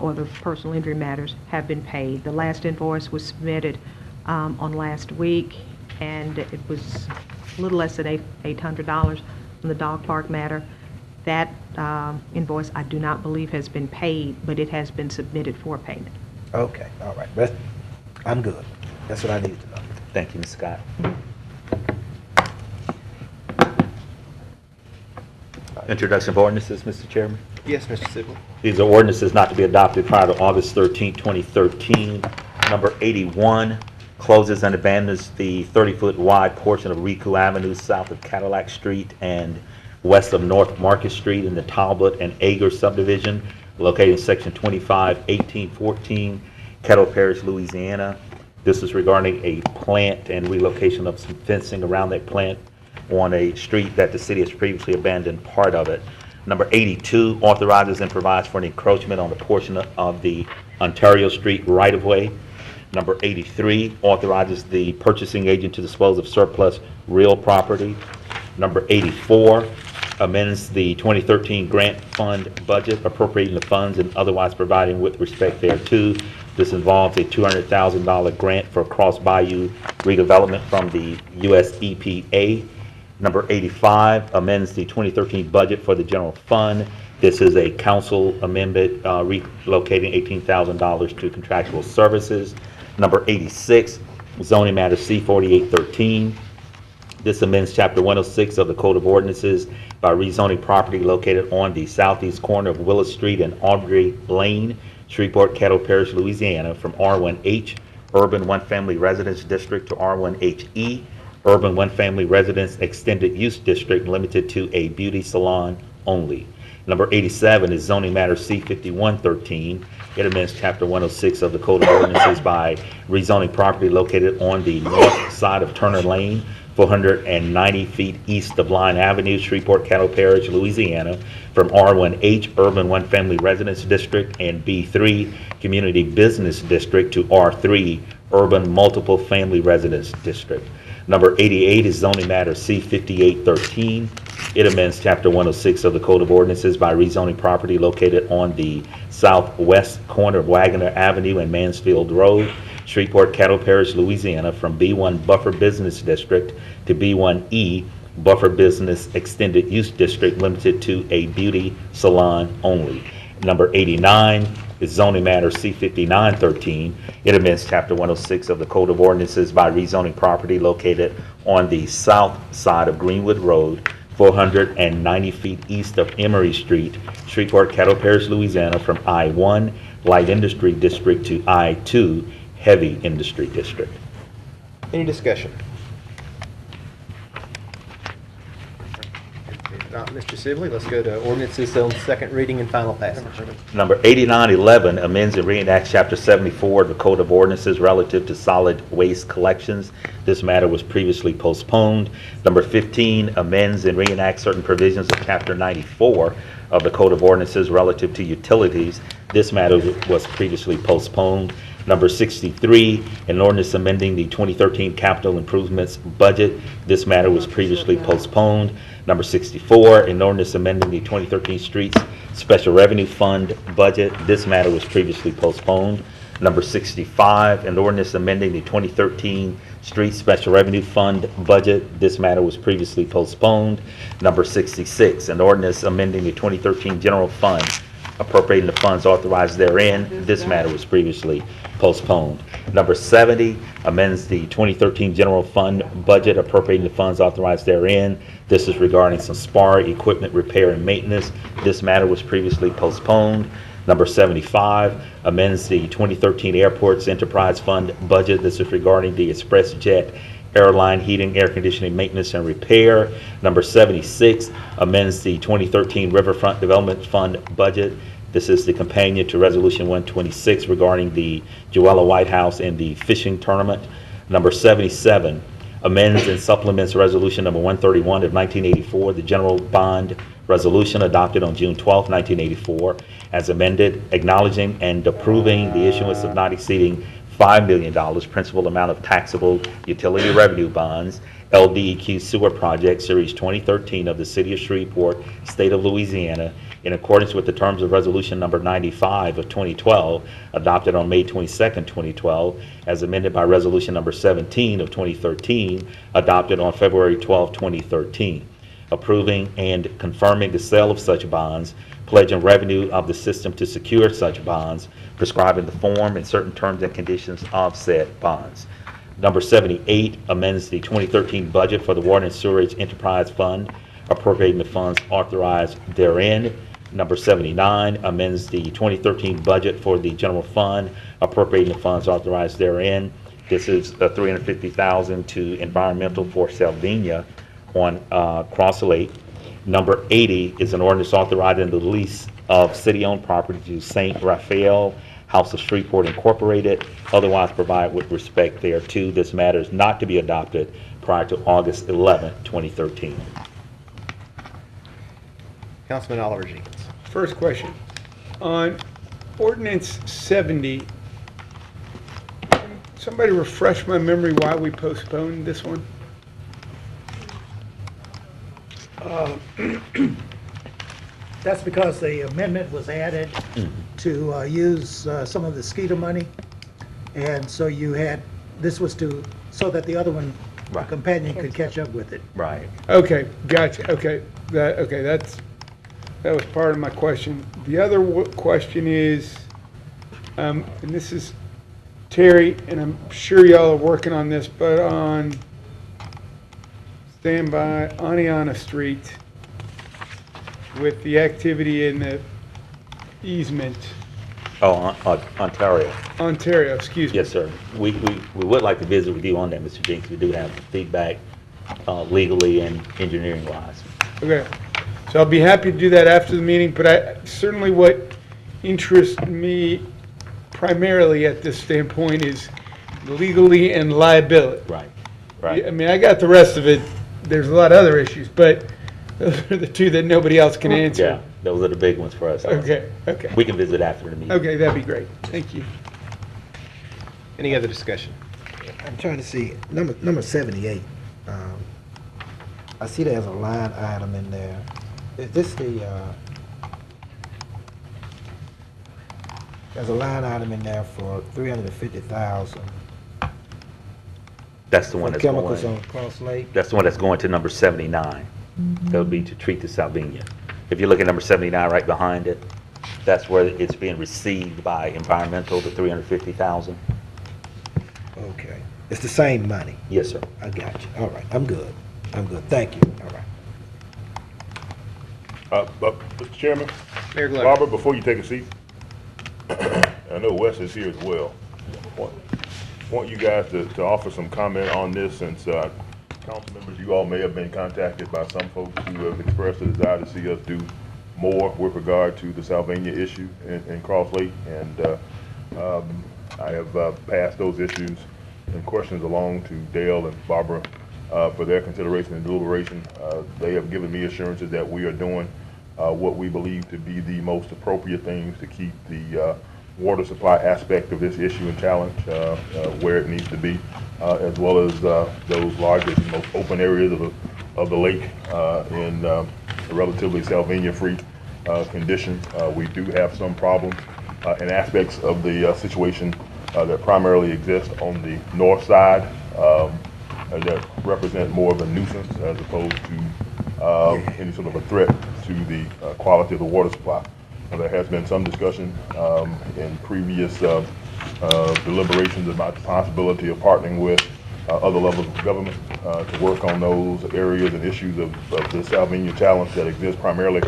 or the personal injury matters, have been paid. The last invoice was submitted on last week, and it was a little less than $800 from the dog park matter. That invoice I do not believe has been paid, but it has been submitted for payment. Okay, all right. But I'm good. That's what I needed to know. Thank you, Ms. Scott. Introduction of ordinances, Mr. Chairman. Yes, Mr. Sibley. These are ordinances not to be adopted prior to August 13, 2013. Number 81 closes and abandons the 30-foot wide portion of Riku Avenue south of Cadillac Street and west of North Market Street in the Talbot and Ager subdivision, located in section 25-1814, Kettle Parish, Louisiana. This is regarding a plant and relocation of some fencing around that plant on a street that the city has previously abandoned part of it. Number 82 authorizes and provides for an encroachment on a portion of the Ontario Street right-of-way. Number 83 authorizes the purchasing agent to dispose of surplus real property. Number 84 amends the 2013 grant fund budget, appropriating the funds and otherwise providing with respect thereto. This involves a $200,000 grant for Cross Bayou redevelopment from the US EPA. Number 85 amends the 2013 budget for the general fund. This is a council amendment relocating $18,000 to contractual services. Number 86, zoning matter C-4813. This amends Chapter 106 of the Code of Ordinances by rezoning property located on the southeast corner of Willis Street and Aubrey Lane, Shreveport, Kettle Parish, Louisiana, from R1H, Urban One Family Residence District, to R1HE, Urban One Family Residence Extended Use District, limited to a beauty salon only. Number 87 is zoning matter C-5113. It amends Chapter 106 of the Code of Ordinances by rezoning property located on the north side of Turner Lane 490 feet east of Line Avenue, Shreveport, Caddo Parish, Louisiana, from R1H Urban One Family Residence District and B3 Community Business District to R3 Urban Multiple Family Residence District. Number 88 is zoning matter C5813. It amends Chapter 106 of the Code of Ordinances by rezoning property located on the southwest corner of Wagoner Avenue and Mansfield Road, Shreveport, Caddo Parish, Louisiana, from B1 Buffer Business District to B1E Buffer Business Extended Use District, limited to a beauty salon only. Number 89 is zoning matter C5913. It amends Chapter 106 of the Code of Ordinances by rezoning property located on the south side of Greenwood Road, 490 feet east of Emory Street, Shreveport, Caddo Parish, Louisiana, from I-1 Light Industry District to I-2 Heavy Industry District. Any discussion? If not, Mr. Sibley, let's go to ordinances on second reading and final passage. Number 8911 amends and reenacts Chapter 74 of the Code of Ordinances relative to solid waste collections. This matter was previously postponed. Number 15 amends and reenacts certain provisions of Chapter 94 of the Code of Ordinances relative to utilities. This matter was previously postponed. Number 63, an ordinance amending the 2013 capital improvements budget. This matter was previously postponed. Number 64, an ordinance amending the 2013 streets special revenue fund budget. This matter was previously postponed. Number 65, an ordinance amending the 2013 streets special revenue fund budget. This matter was previously postponed. Number 66, an ordinance amending the 2013 general fund appropriating the funds authorized therein. This matter was previously postponed. Number 70 amends the 2013 general fund budget appropriating the funds authorized therein. This is regarding some SPAR equipment repair and maintenance. This matter was previously postponed. Number 75 amends the 2013 Airports Enterprise Fund budget. This is regarding the ExpressJet airline heating, air conditioning, maintenance, and repair. Number 76 amends the 2013 Riverfront Development Fund budget. This is the companion to Resolution 126 regarding the Joella White House and the fishing tournament. Number 77 amends and supplements Resolution number 131 of 1984, the general bond resolution adopted on June 12, 1984, as amended, acknowledging and approving the issuance of not exceeding $5 million principal amount of taxable utility revenue bonds, LDEQ Sewer Project Series 2013 of the City of Shreveport, State of Louisiana, in accordance with the terms of Resolution number 95 of 2012, adopted on May 22, 2012, as amended by Resolution number 17 of 2013, adopted on February 12, 2013, approving and confirming the sale of such bonds, pledging revenue of the system to secure such bonds, prescribing the form and certain terms and conditions of said bonds. Number 78 amends the 2013 budget for the Water and Sewerage Enterprise Fund, appropriating the funds authorized therein. Number 79 amends the 2013 budget for the general fund, appropriating the funds authorized therein. This is $350,000 to environmental for Salvinia on Cross Lake. Number 80 is an ordinance authorizing the lease of city-owned property to St. Raphael House of Shreveport Incorporated, otherwise provide with respect thereto. This matter is not to be adopted prior to August 11, 2013. Councilman Oliver Jenkins. First question. On ordinance 70, somebody refresh my memory why we postponed this one? That's because the amendment was added to use some of the SKITA money. And so you had, this was to, so that the other one, the companion could catch up with it. Right. Okay, gotcha. Okay, that was part of my question. The other question is, and this is Terry, and I'm sure y'all are working on this, but on standby Aniana Street with the activity in the easement. Oh, Ontario. Ontario, excuse me. Yes, sir. We would like to visit with you on that, Mr. Jenkins. We do have feedback legally and engineering wise. Okay, so I'll be happy to do that after the meeting, but certainly what interests me primarily at this standpoint is legally and liability. Right. Right. I mean, I got the rest of it. There's a lot of other issues, but those are the two that nobody else can answer. Yeah, those are the big ones for us. Okay, okay. We can visit after the meeting. Okay, that'd be great. Thank you. Any other discussion? I'm trying to see, number 78. I see there's a line item in there. Is this there's a line item in there for 350,000 That's the one for that's chemicals going, on Cross Lake? that's the one that's going to number 79. That would be to treat the Salvinia. If you look at number 79 right behind it, that's where it's being received by environmental, the 350,000. Okay. It's the same money? Yes, sir. I got you. All right, I'm good. I'm good. Thank you. All right. Mr. Chairman? Mayor Glover. Barbara, before you take a seat, I know Wes is here as well. Want you guys to offer some comment on this, since council members, you all may have been contacted by some folks who have expressed a desire to see us do more with regard to the Salvinia issue in Cross Lake. And I have passed those issues and questions along to Dale and Barbara for their consideration and deliberation. They have given me assurances that we are doing what we believe to be the most appropriate things to keep the water supply aspect of this issue and challenge where it needs to be, as well as those largest and most open areas of the lake in a relatively Salvinia-free condition. We do have some problems and aspects of the situation that primarily exist on the north side that represent more of a nuisance as opposed to any sort of a threat to the quality of the water supply. There has been some discussion in previous deliberations about the possibility of partnering with other levels of government to work on those areas and issues of the Salvinia challenge that exists primarily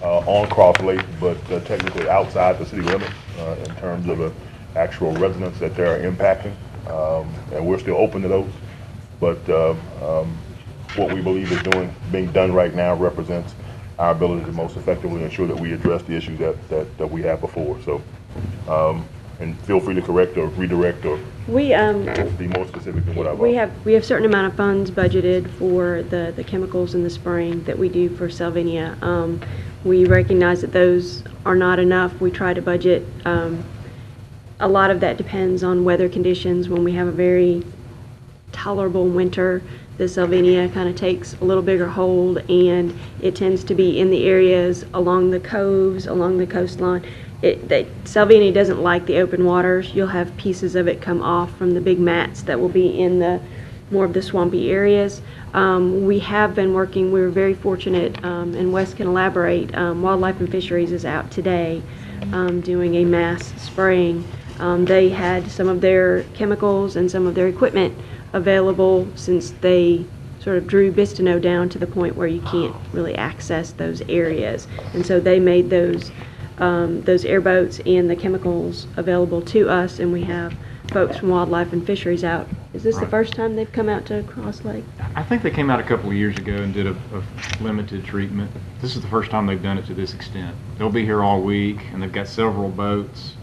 on Cross Lake, but technically outside the city limits in terms of actual residents that they are impacting. And we're still open to those. But what we believe is being done right now represents our ability to most effectively ensure that we address the issues that we have before. So, and feel free to correct or redirect or We be more specific than what I've we have a certain amount of funds budgeted for the chemicals and the spraying that we do for Salvinia. We recognize that those are not enough. We try to budget. A lot of that depends on weather conditions. When we have a very tolerable winter, the Salvinia kind of takes a little bigger hold, and it tends to be in the areas along the coves, along the coastline. Salvinia doesn't like the open waters. You'll have pieces of it come off from the big mats that will be in the more of the swampy areas. We have been working, we were very fortunate, and Wes can elaborate, Wildlife and Fisheries is out today doing a mass spraying. They had some of their chemicals and some of their equipment available since they sort of drew Bistineau down to the point where you can't really access those areas. And so they made those airboats and the chemicals available to us, and we have folks from Wildlife and Fisheries out. Is this the first time they've come out to Cross Lake? I think they came out a couple of years ago and did a limited treatment. This is the first time they've done it to this extent. They'll be here all week, and they've got several boats,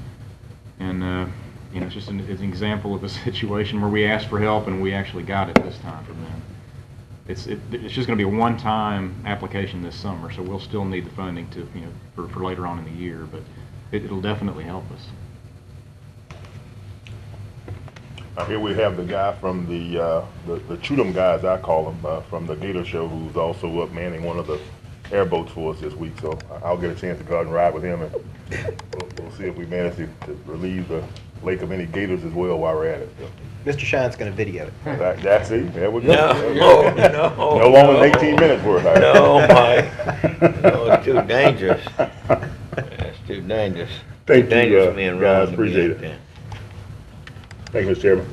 and it's just an example of a situation where we asked for help and we actually got it this time from them. It's just going to be a one-time application this summer, so we'll still need the funding to for later on in the year, but it'll definitely help us. Here we have the guy from the Chudum guys, I call him, from the Gator Show, who's also up manning one of the airboats for us this week. So I'll get a chance to go out and ride with him, and we'll see if we manage to relieve the lake of any gators as well while we're at it. So. Mr. Shine's going to video it. That's it. There we go. No longer than 18 minutes worth. No, Mike. No, it's too dangerous. It's too dangerous. Thank too you, dangerous for me and guys. Ron Appreciate it. Thank you, Mr. Chairman.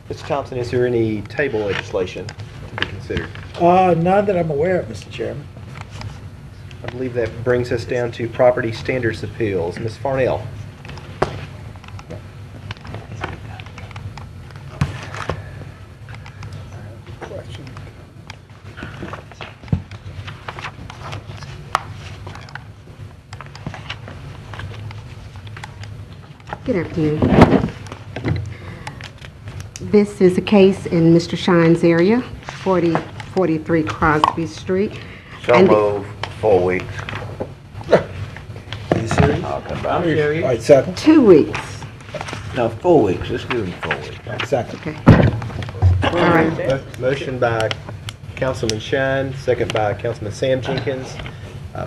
Mr. Thompson, is there any table legislation to be considered? None that I'm aware of, Mr. Chairman. I believe that brings us down to property standards appeals. Ms. Farnell. Good afternoon. This is a case in Mr. Shine's area, 43 Crosby Street. So And- move, 4 weeks. Are you serious? I'm serious. All right, second. 2 weeks. No, 4 weeks, let's give him 4 weeks. Second. Okay. All right. Motion by Councilman Shine, second by Councilman Sam Jenkins,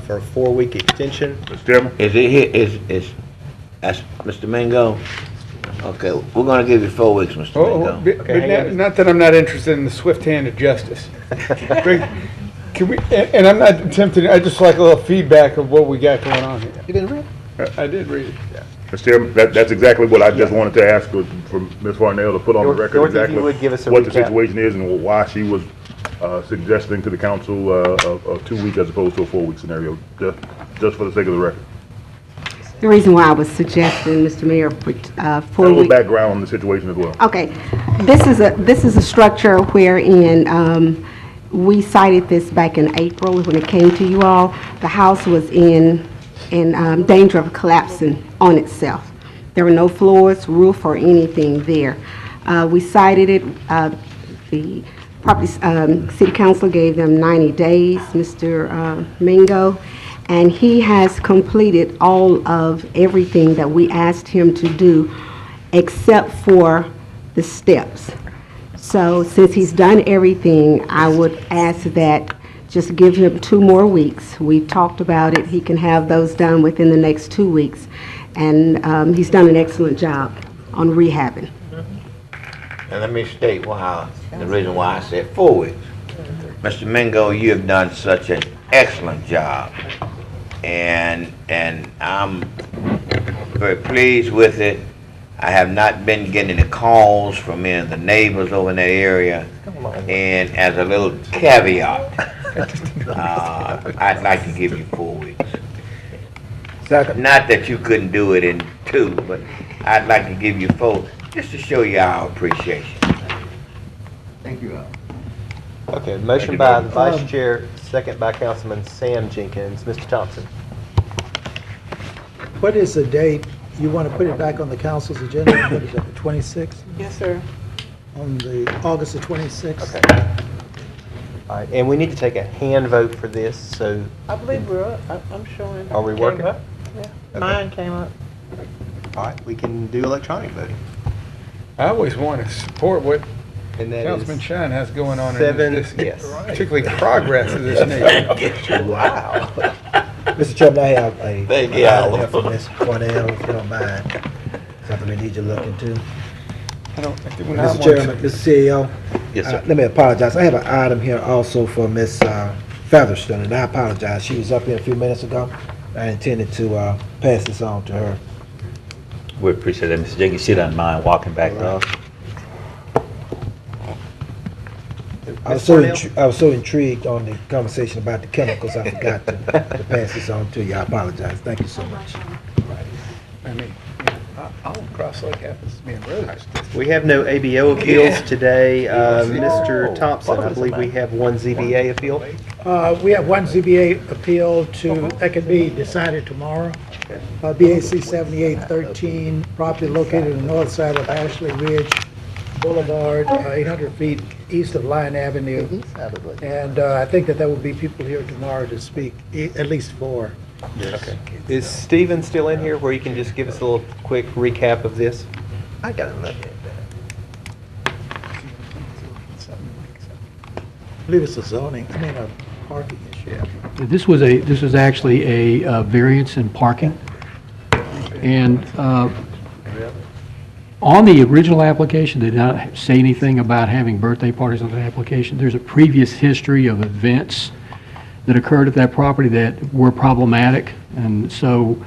for a 4-week extension. Mr. Chairman? Is it here, that's Mr. Mingo? Okay, we're gonna give you 4 weeks, Mr. Mingo. But not that I'm not interested in the swift hand of justice. But can we, and I'm not attempting, I just like a little feedback of what we got going on here. You didn't read I did read it. Mr. Chairman, that's exactly what I just wanted to ask for Ms. Farnell to put on the record Dorothy, if you exactly would give us a what the recap. situation is and why she was suggesting to the council a 2 week as opposed to a 4 week scenario, just for the sake of the record. The reason why I was suggesting, Mr. Mayor, for A 4 little weeks. background on the situation as well. Okay, this is a structure wherein we cited this back in April when it came to you all. The house was in danger of collapsing on itself. There were no floors, roof, or anything there. We cited it. The property city council gave them 90 days, Mr. Mingo, and he has completed all of everything that we asked him to do except for the steps. So since he's done everything, I would ask that just give him 2 more weeks. We've talked about it. He can have those done within the next 2 weeks. And he's done an excellent job on rehabbing. And let me state the reason why I said 4 weeks. Mr. Mingo, you have done such an excellent job. And I'm very pleased with it. I have not been getting the calls from any of the neighbors over in that area. And as a little caveat, I'd like to give you 4 weeks. Second. Not that you couldn't do it in 2, but I'd like to give you 4, just to show you our appreciation. Thank you, Al. Okay, motion by the Vice Chair, second by Councilman Sam Jenkins. Mr. Thompson. What is the date? You want to put it back on the council's agenda? What is it, the 26th? Yes, sir. On the August the 26th? Okay. All right, and we need to take a hand vote for this, so I believe we're up. I'm showing. are we working? Yeah. Okay. Mine came up. All right, we can do electronic voting. I always want to support what And that Councilman is Shine has going on seven in this, yes. particularly progress of this nation. Wow. Mr. Chairman, I have a Thank you, item Al. here for Ms. Cornell, if you don't mind. Something we need you to look into. I don't think when I Mr. want Chairman, to- Mr. CEO. Yes, sir. Let me apologize. I have an item here also for Ms. Featherston, and I apologize. She was up here a few minutes ago. I intended to pass this on to her. We appreciate that, Mr. Jenkins. She doesn't mind walking back to us. I was so intrigued on the conversation about the chemicals, I forgot to pass this on to you. I apologize. Thank you so much. I mean, I'll cross like happens to me in Rose. We have no ABO appeals today. Mr. Thompson, I believe we have one ZBA appeal. We have one ZBA appeal that can be decided tomorrow. BAC 7813, property located on the north side of Ashley Ridge Boulevard, 800 feet east of Lyon Avenue. And I think that there will be people here tomorrow to speak, at least 4. Okay. Is Steven still in here where you can just give us a little quick recap of this? I got to look at that. I believe it's a zoning, a parking issue. This was actually a variance in parking. And on the original application, they did not say anything about having birthday parties on the application. There's a previous history of events that occurred at that property that were problematic. And so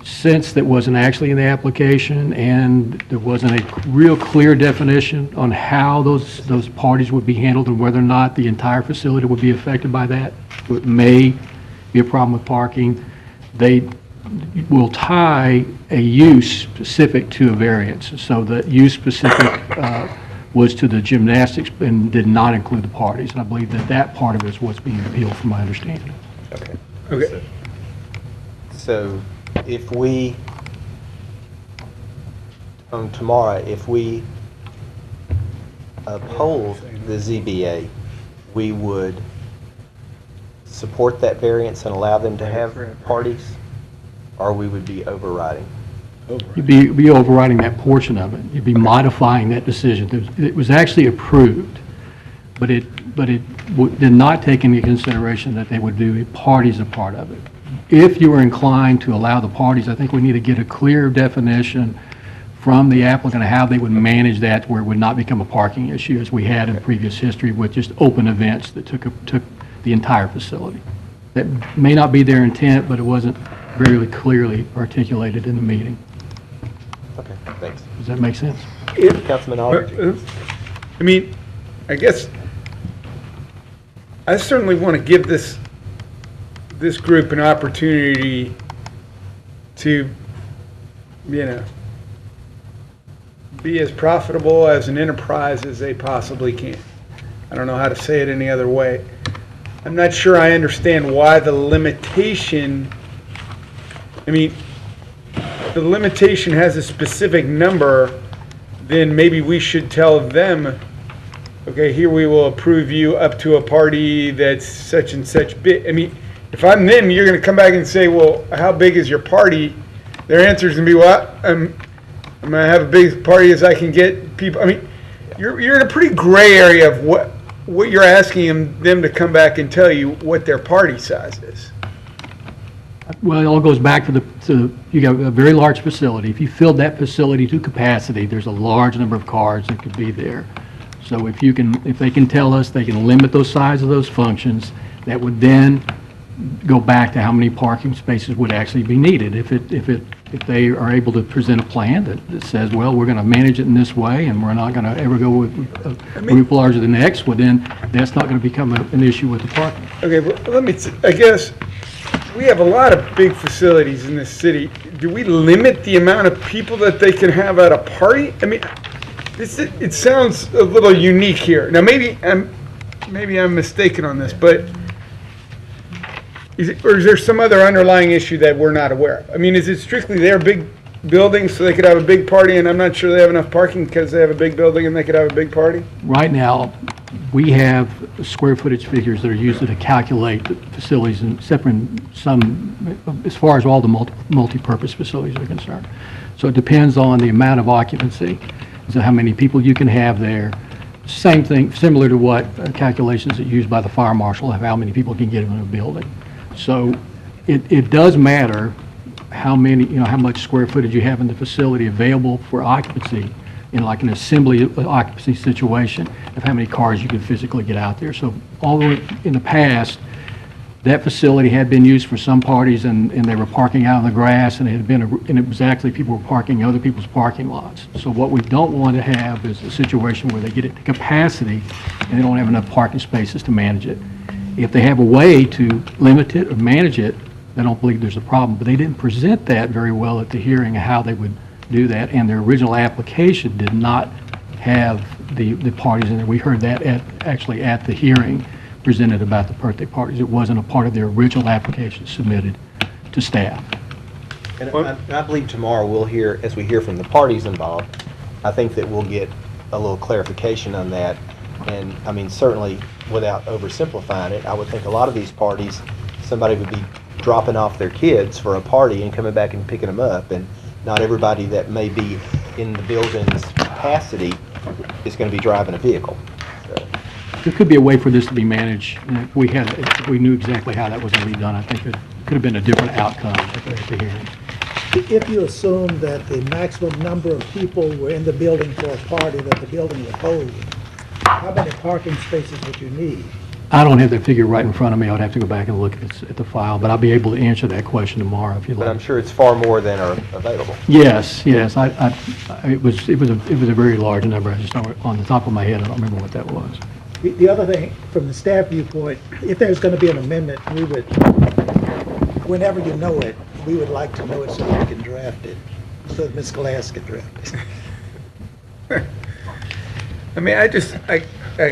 since that wasn't actually in the application and there wasn't a real clear definition on how those parties would be handled and whether or not the entire facility would be affected by that, it may be a problem with parking. They will tie a use specific to a variance. So the use specific was to the gymnastics and did not include the parties. And I believe that part of it is what's being appealed from my understanding. Okay. Okay. So if we, tomorrow, if we uphold the ZBA, we would support that variance and allow them to have parties, or we would be overriding? You'd be overriding that portion of it. You'd be modifying that decision. It was actually approved, but it did not take into consideration that they would do parties a part of it. If you were inclined to allow the parties, I think we need to get a clear definition from the applicant of how they would manage that where it would not become a parking issue as we had in previous history with just open events that took the entire facility. That may not be their intent, but it wasn't very clearly articulated in the meeting. Okay, thanks. Does that make sense? Councilman Aldridge? I mean, I guess I certainly want to give this group an opportunity to, be as profitable as an enterprise as they possibly can. I don't know how to say it any other way. I'm not sure I understand why the limitation, the limitation has a specific number, then maybe we should tell them, okay, here we will approve you up to a party that's such and such big. If I'm them, you're going to come back and say, well, how big is your party? Their answer is going to be, well, I'm going to have a big party as I can get people. You're in a pretty gray area of what you're asking them to come back and tell you what their party size is. Well, it all goes back to you got a very large facility. If you filled that facility to capacity, there's a large number of cars that could be there. So if they can tell us they can limit those size of those functions, that would then go back to how many parking spaces would actually be needed. If they are able to present a plan that says, well, we're going to manage it in this way, and we're not going to ever go with a group larger than X, well, then that's not going to become an issue with the parking. Okay, but I guess we have a lot of big facilities in this city. Do we limit the amount of people that they can have at a party? It sounds a little unique here. Now, maybe I'm mistaken on this, but is there some other underlying issue that we're not aware of? Is it strictly their big buildings so they could have a big party, and I'm not sure they have enough parking because they have a big building and they could have a big party? Right now, we have square footage figures that are used to calculate the facilities, and except in some, as far as all the multi-purpose facilities are concerned. So it depends on the amount of occupancy, so how many people you can have there. Same thing, similar to what calculations that used by the fire marshal of how many people can get in a building. So it does matter how much square footage you have in the facility available for occupancy in like an assembly occupancy situation of how many cars you can physically get out there. So although in the past, that facility had been used for some parties and they were parking out on the grass, and it was actually people were parking in other people's parking lots. So what we don't want to have is a situation where they get it to capacity and they don't have enough parking spaces to manage it. If they have a way to limit it or manage it, I don't believe there's a problem. But they didn't present that very well at the hearing, how they would do that, and their original application did not have the parties in there. We heard that actually at the hearing presented about the birthday parties. It wasn't a part of their original application submitted to staff. And I believe tomorrow we'll hear, as we hear from the parties involved, I think that we'll get a little clarification on that. And certainly without oversimplifying it, I would think a lot of these parties, somebody would be dropping off their kids for a party and coming back and picking them up, and not everybody that may be in the building's capacity is going to be driving a vehicle. There could be a way for this to be managed. If we knew exactly how that was going to be done, I think it could have been a different outcome at the hearing. If you assume that the maximum number of people were in the building for a party that the building would hold, how many parking spaces would you need? I don't have that figure right in front of me. I would have to go back and look at the file, but I'll be able to answer that question tomorrow if you'd like. But I'm sure it's far more than are available. Yes. It was a very large number. I just don't, on the top of my head, I don't remember what that was. The other thing, from the staff viewpoint, if there's going to be an amendment, we would, whenever you know it, we would like to know it so we can draft it, so that Ms. Glass can draft it. I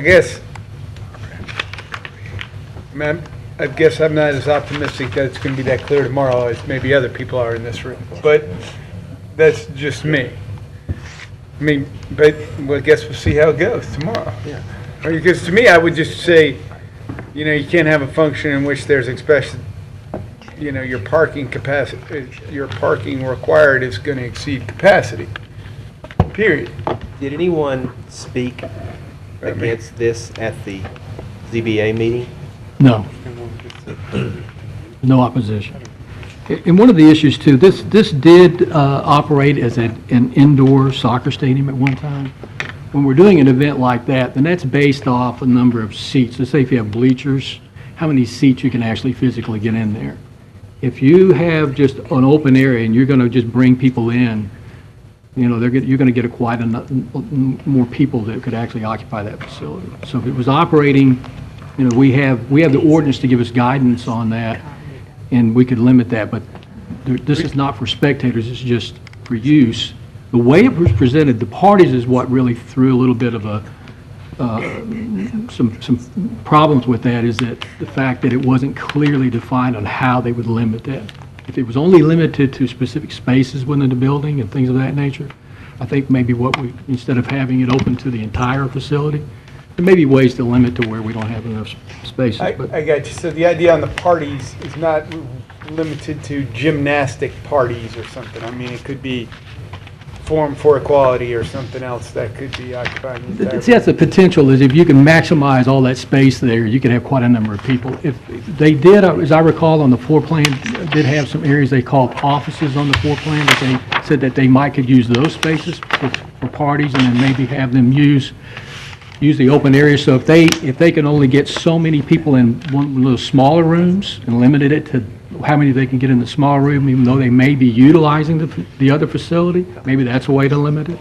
guess I'm not as optimistic that it's going to be that clear tomorrow as maybe other people are in this room, but that's just me. I mean, but, well, I guess we'll see how it goes tomorrow. Yeah. Because to me, I would just say, you know, you can't have a function in which there's especially, you know, your parking capacity, your parking required is going to exceed capacity, period. Did anyone speak against this at the ZBA meeting? No. No opposition. And one of the issues too, this did operate as an indoor soccer stadium at one time. When we're doing an event like that, then that's based off a number of seats. Let's say if you have bleachers, how many seats you can actually physically get in there. If you have just an open area and you're going to just bring people in, you know, you're going to get quite more people that could actually occupy that facility. So if it was operating, you know, we have the ordinance to give us guidance on that, and we could limit that, but this is not for spectators, it's just for use. The way it was presented, the parties is what really threw a little bit of some problems with that, is that the fact that it wasn't clearly defined on how they would limit that. If it was only limited to specific spaces within the building and things of that nature, I think maybe instead of having it open to the entire facility, there may be ways to limit to where we don't have enough spaces. I got you. So the idea on the parties is not limited to gymnastic parties or something. I mean, it could be Forum for Equality or something else that could be occupying the entire. See, that's the potential, is if you can maximize all that space there, you could have quite a number of people. If they did, as I recall, on the floor plan, did have some areas they called offices on the floor plan, that they said that they could use those spaces for parties, and then maybe have them use the open area. So if they can only get so many people in one of those smaller rooms and limited it to how many they can get in the small room, even though they may be utilizing the other facility, maybe that's a way to limit it.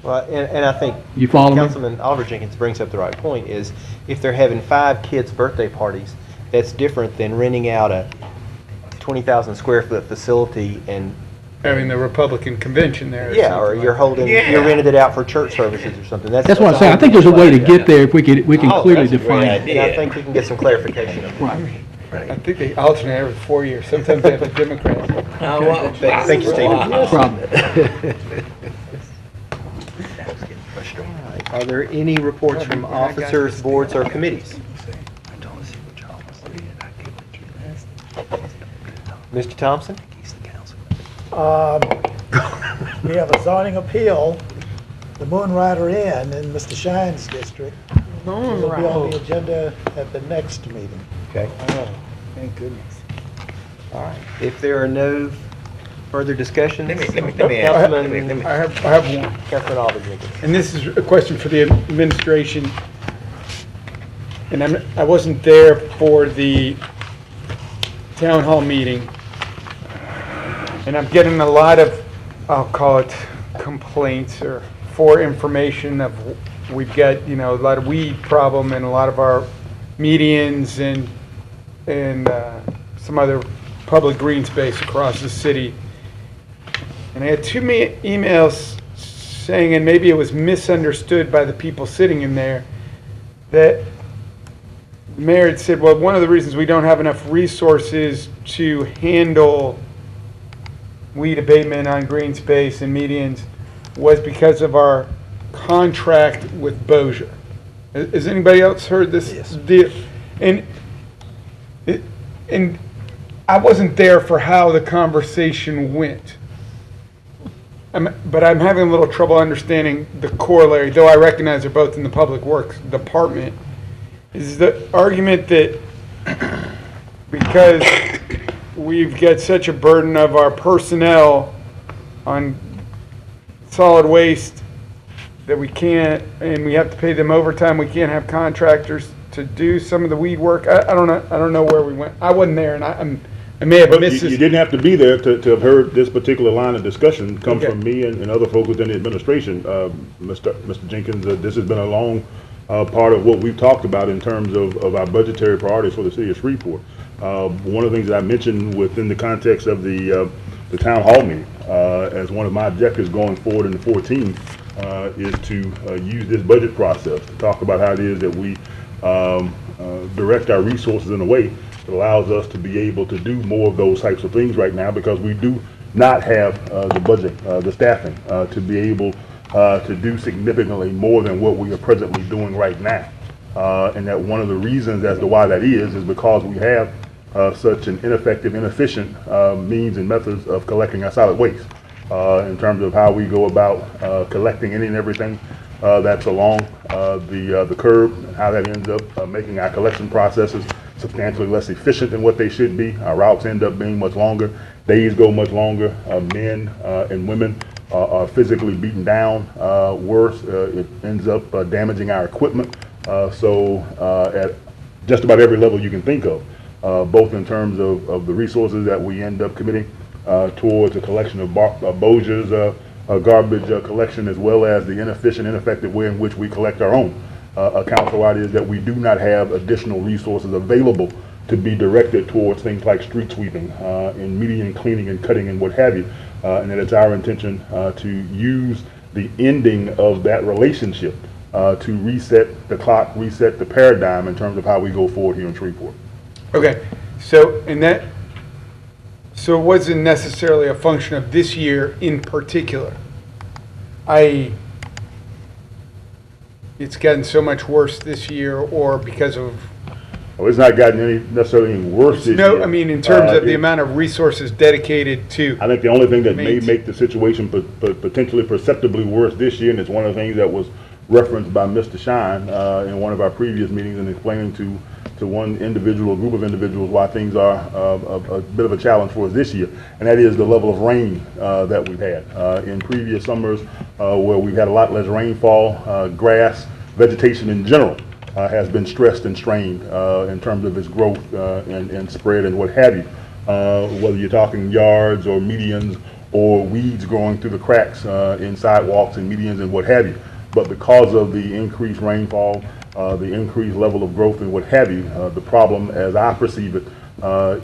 Well, and I think You follow me? Councilman Oliver Jenkins brings up the right point, is if they're having 5 kids' birthday parties, that's different than renting out a 20,000 square foot facility and Having the Republican convention there. yeah, or you're holding, you're rented it out for church services or something. That's what I'm saying. I think there's a way to get there if we can clearly define it. And I think we can get some clarification. Right. I think they alternate every 4 years. Sometimes they have a Democrat. Thank you, Stephen. No problem. Are there any reports from officers, boards, or committees? Mr. Thompson? We have a zoning appeal, the Moon Rider Inn in Mr. Shine's district. It'll be on the agenda at the next meeting. Okay. Oh, thank goodness. All right. If there are no further discussions, Let me Councilman, I have one. Councilman Oliver Jenkins. And this is a question for the administration. And I wasn't there for the town hall meeting. And I'm getting a lot of, I'll call it complaints or for information of, we've got, you know, a lot of weed problem in a lot of our medians and some other public green space across the city. And I had 2 emails saying, and maybe it was misunderstood by the people sitting in there, that the mayor had said, well, one of the reasons we don't have enough resources to handle weed abatement on green space and medians was because of our contract with Bossier. Has anybody else heard this? Yes. Deal? And I wasn't there for how the conversation went. But I'm having a little trouble understanding the corollary, though I recognize they're both in the public works department. Is the argument that because we've got such a burden of our personnel on solid waste that we can't, and we have to pay them overtime, we can't have contractors to do some of the weed work? I don't know where we went. I wasn't there, and I may have missed this. You didn't have to be there to have heard this particular line of discussion come from me and other folks within the administration. Mr. Jenkins, this has been a long part of what we've talked about in terms of our budgetary priorities for the city of Shreveport. One of the things that I mentioned within the context of the town hall meeting as one of my objectives going forward in the 14 is to use this budget process to talk about how it is that we direct our resources in a way that allows us to be able to do more of those types of things right now, because we do not have the budget, the staffing to be able to do significantly more than what we are presently doing right now. And that one of the reasons as to why that is because we have such an ineffective, inefficient means and methods of collecting our solid waste in terms of how we go about collecting any and everything that's along the curb, and how that ends up making our collection processes substantially less efficient than what they should be. Our routes end up being much longer. Days go much longer. Men and women are physically beaten down worse. It ends up damaging our equipment. So at just about every level you can think of, both in terms of the resources that we end up committing towards the collection of Bossier's garbage collection, as well as the inefficient, ineffective way in which we collect our own. Council-wide is that we do not have additional resources available to be directed towards things like street sweeping and median cleaning and cutting and what have you. And that it's our intention to use the ending of that relationship to reset the clock, reset the paradigm in terms of how we go forward here in Shreveport. Okay, so it wasn't necessarily a function of this year in particular. It's gotten so much worse this year, or because of... Well, it's not gotten necessarily any worse this year. No, I mean, in terms of the amount of resources dedicated to... I think the only thing that may make the situation potentially perceptibly worse this year, and it's one of the things that was referenced by Mr. Shine in one of our previous meetings and explaining to one individual, group of individuals, why things are a bit of a challenge for us this year, and that is the level of rain that we've had. In previous summers where we've had a lot less rainfall, grass, vegetation in general has been stressed and strained in terms of its growth and spread and what have you. Whether you're talking yards or medians or weeds growing through the cracks in sidewalks and medians and what have you. But because of the increased rainfall, the increased level of growth and what have you, the problem, as I perceive it,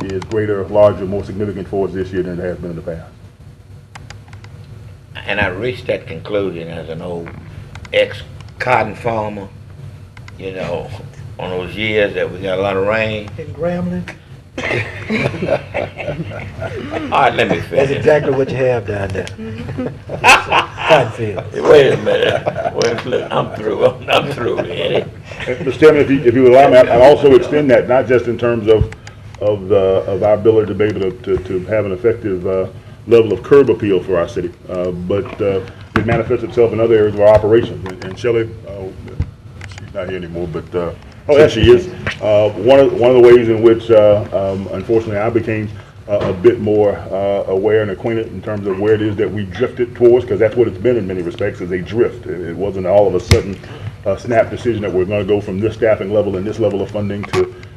is greater, larger, more significant for us this year than it has been in the past. And I reached that conclusion as an old ex-cotton farmer, you know, on those years that we got a lot of rain. In Grambling? All right, let me finish. That's exactly what you have down there. Cotton field. Wait a minute. Wait, look, I'm through. I'm through, Eddie. Mr. Chairman, if you would allow me, I'd also extend that, not just in terms of our ability to be able to have an effective level of curb appeal for our city, but it manifests itself in other areas of our operations. And Shelley, she's not here anymore, but oh, yes, she is. One of the ways in which, unfortunately, I became a bit more aware and acquainted in terms of where it is that we drifted towards, because that's what it's been in many respects, is a drift. It wasn't all of a sudden snap decision that we're going to go from this staffing level and this level of funding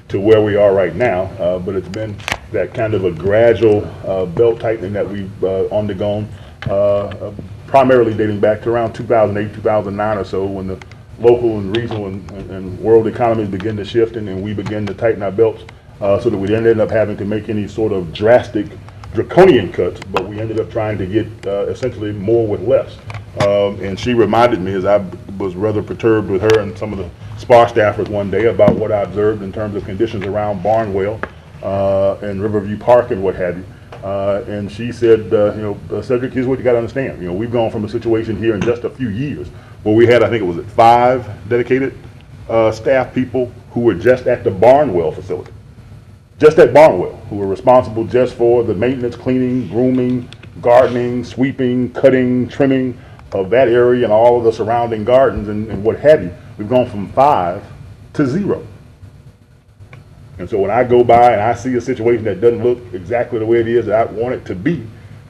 to where we are right now, but it's been that kind of a gradual belt tightening that we've undergone, primarily dating back to around 2008, 2009 or so, when the local and regional and world economies begin to shift and we begin to tighten our belts, so that we didn't end up having to make any sort of drastic draconian cuts, but we ended up trying to get essentially more with less. And she reminded me, as I was rather perturbed with her and some of the SPAR staffers one day, about what I observed in terms of conditions around Barnwell and Riverview Park and what have you. And she said, you know, Cedric, here's what you got to understand. You know, we've gone from a situation here in just a few years where we had, I think it was 5 dedicated staff people who were just at the Barnwell facility. Just at Barnwell, who were responsible just for the maintenance, cleaning, grooming, gardening, sweeping, cutting, trimming of that area and all of the surrounding gardens and what have you. We've gone from 5 to 0. And so when I go by and I see a situation that doesn't look exactly the way it is that I want it to be,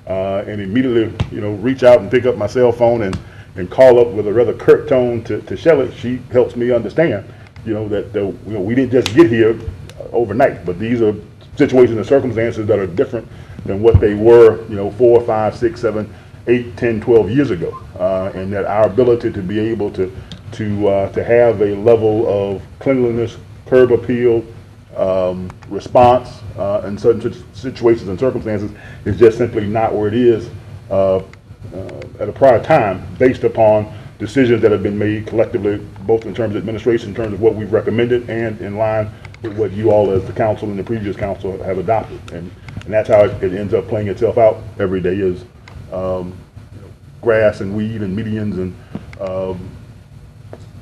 and immediately, you know, reach out and pick up my cell phone and call up with a rather curt tone to Shelley, she helps me understand, you know, that you know, we didn't just get here overnight, but these are situations and circumstances that are different than what they were, you know, 4, 5, 6, 7, 8, 10, 12 years ago, and that our ability to be able to have a level of cleanliness, curb appeal, response in certain situations and circumstances is just simply not where it is at a prior time, based upon decisions that have been made collectively, both in terms of administration, in terms of what we've recommended, and in line with what you all as the council and the previous council have adopted. And that's how it ends up playing itself out every day, is grass and weed and medians and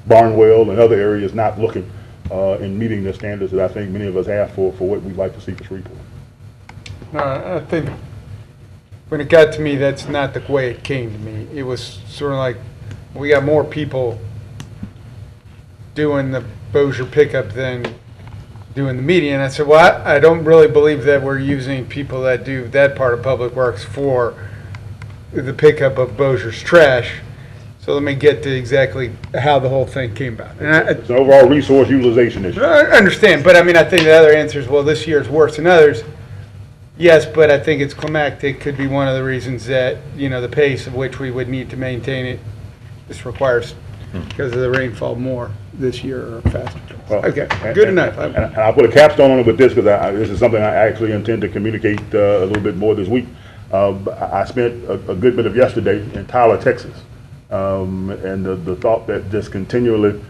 Barnwell and other areas not looking and meeting the standards that I think many of us have for what we'd like to see for Shreveport. No, I think when it got to me, that's not the way it came to me. It was sort of like, we got more people doing the Bossier pickup than doing the median. I said, well, I don't really believe that we're using people that do that part of Public Works for the pickup of Bossier's trash. So let me get to exactly how the whole thing came about. And It's an overall resource utilization issue. I understand, but I mean, I think the other answer is, well, this year is worse than others. Yes, but I think it's climactic could be one of the reasons that, you know, the pace of which we would need to maintain it, this requires, because of the rainfall, more this year or faster. Well, Okay, good enough. And I'll put a capstone on it with this, because this is something I actually intend to communicate a little bit more this week. I spent a good bit of yesterday in Tyler, Texas. And the thought that just continually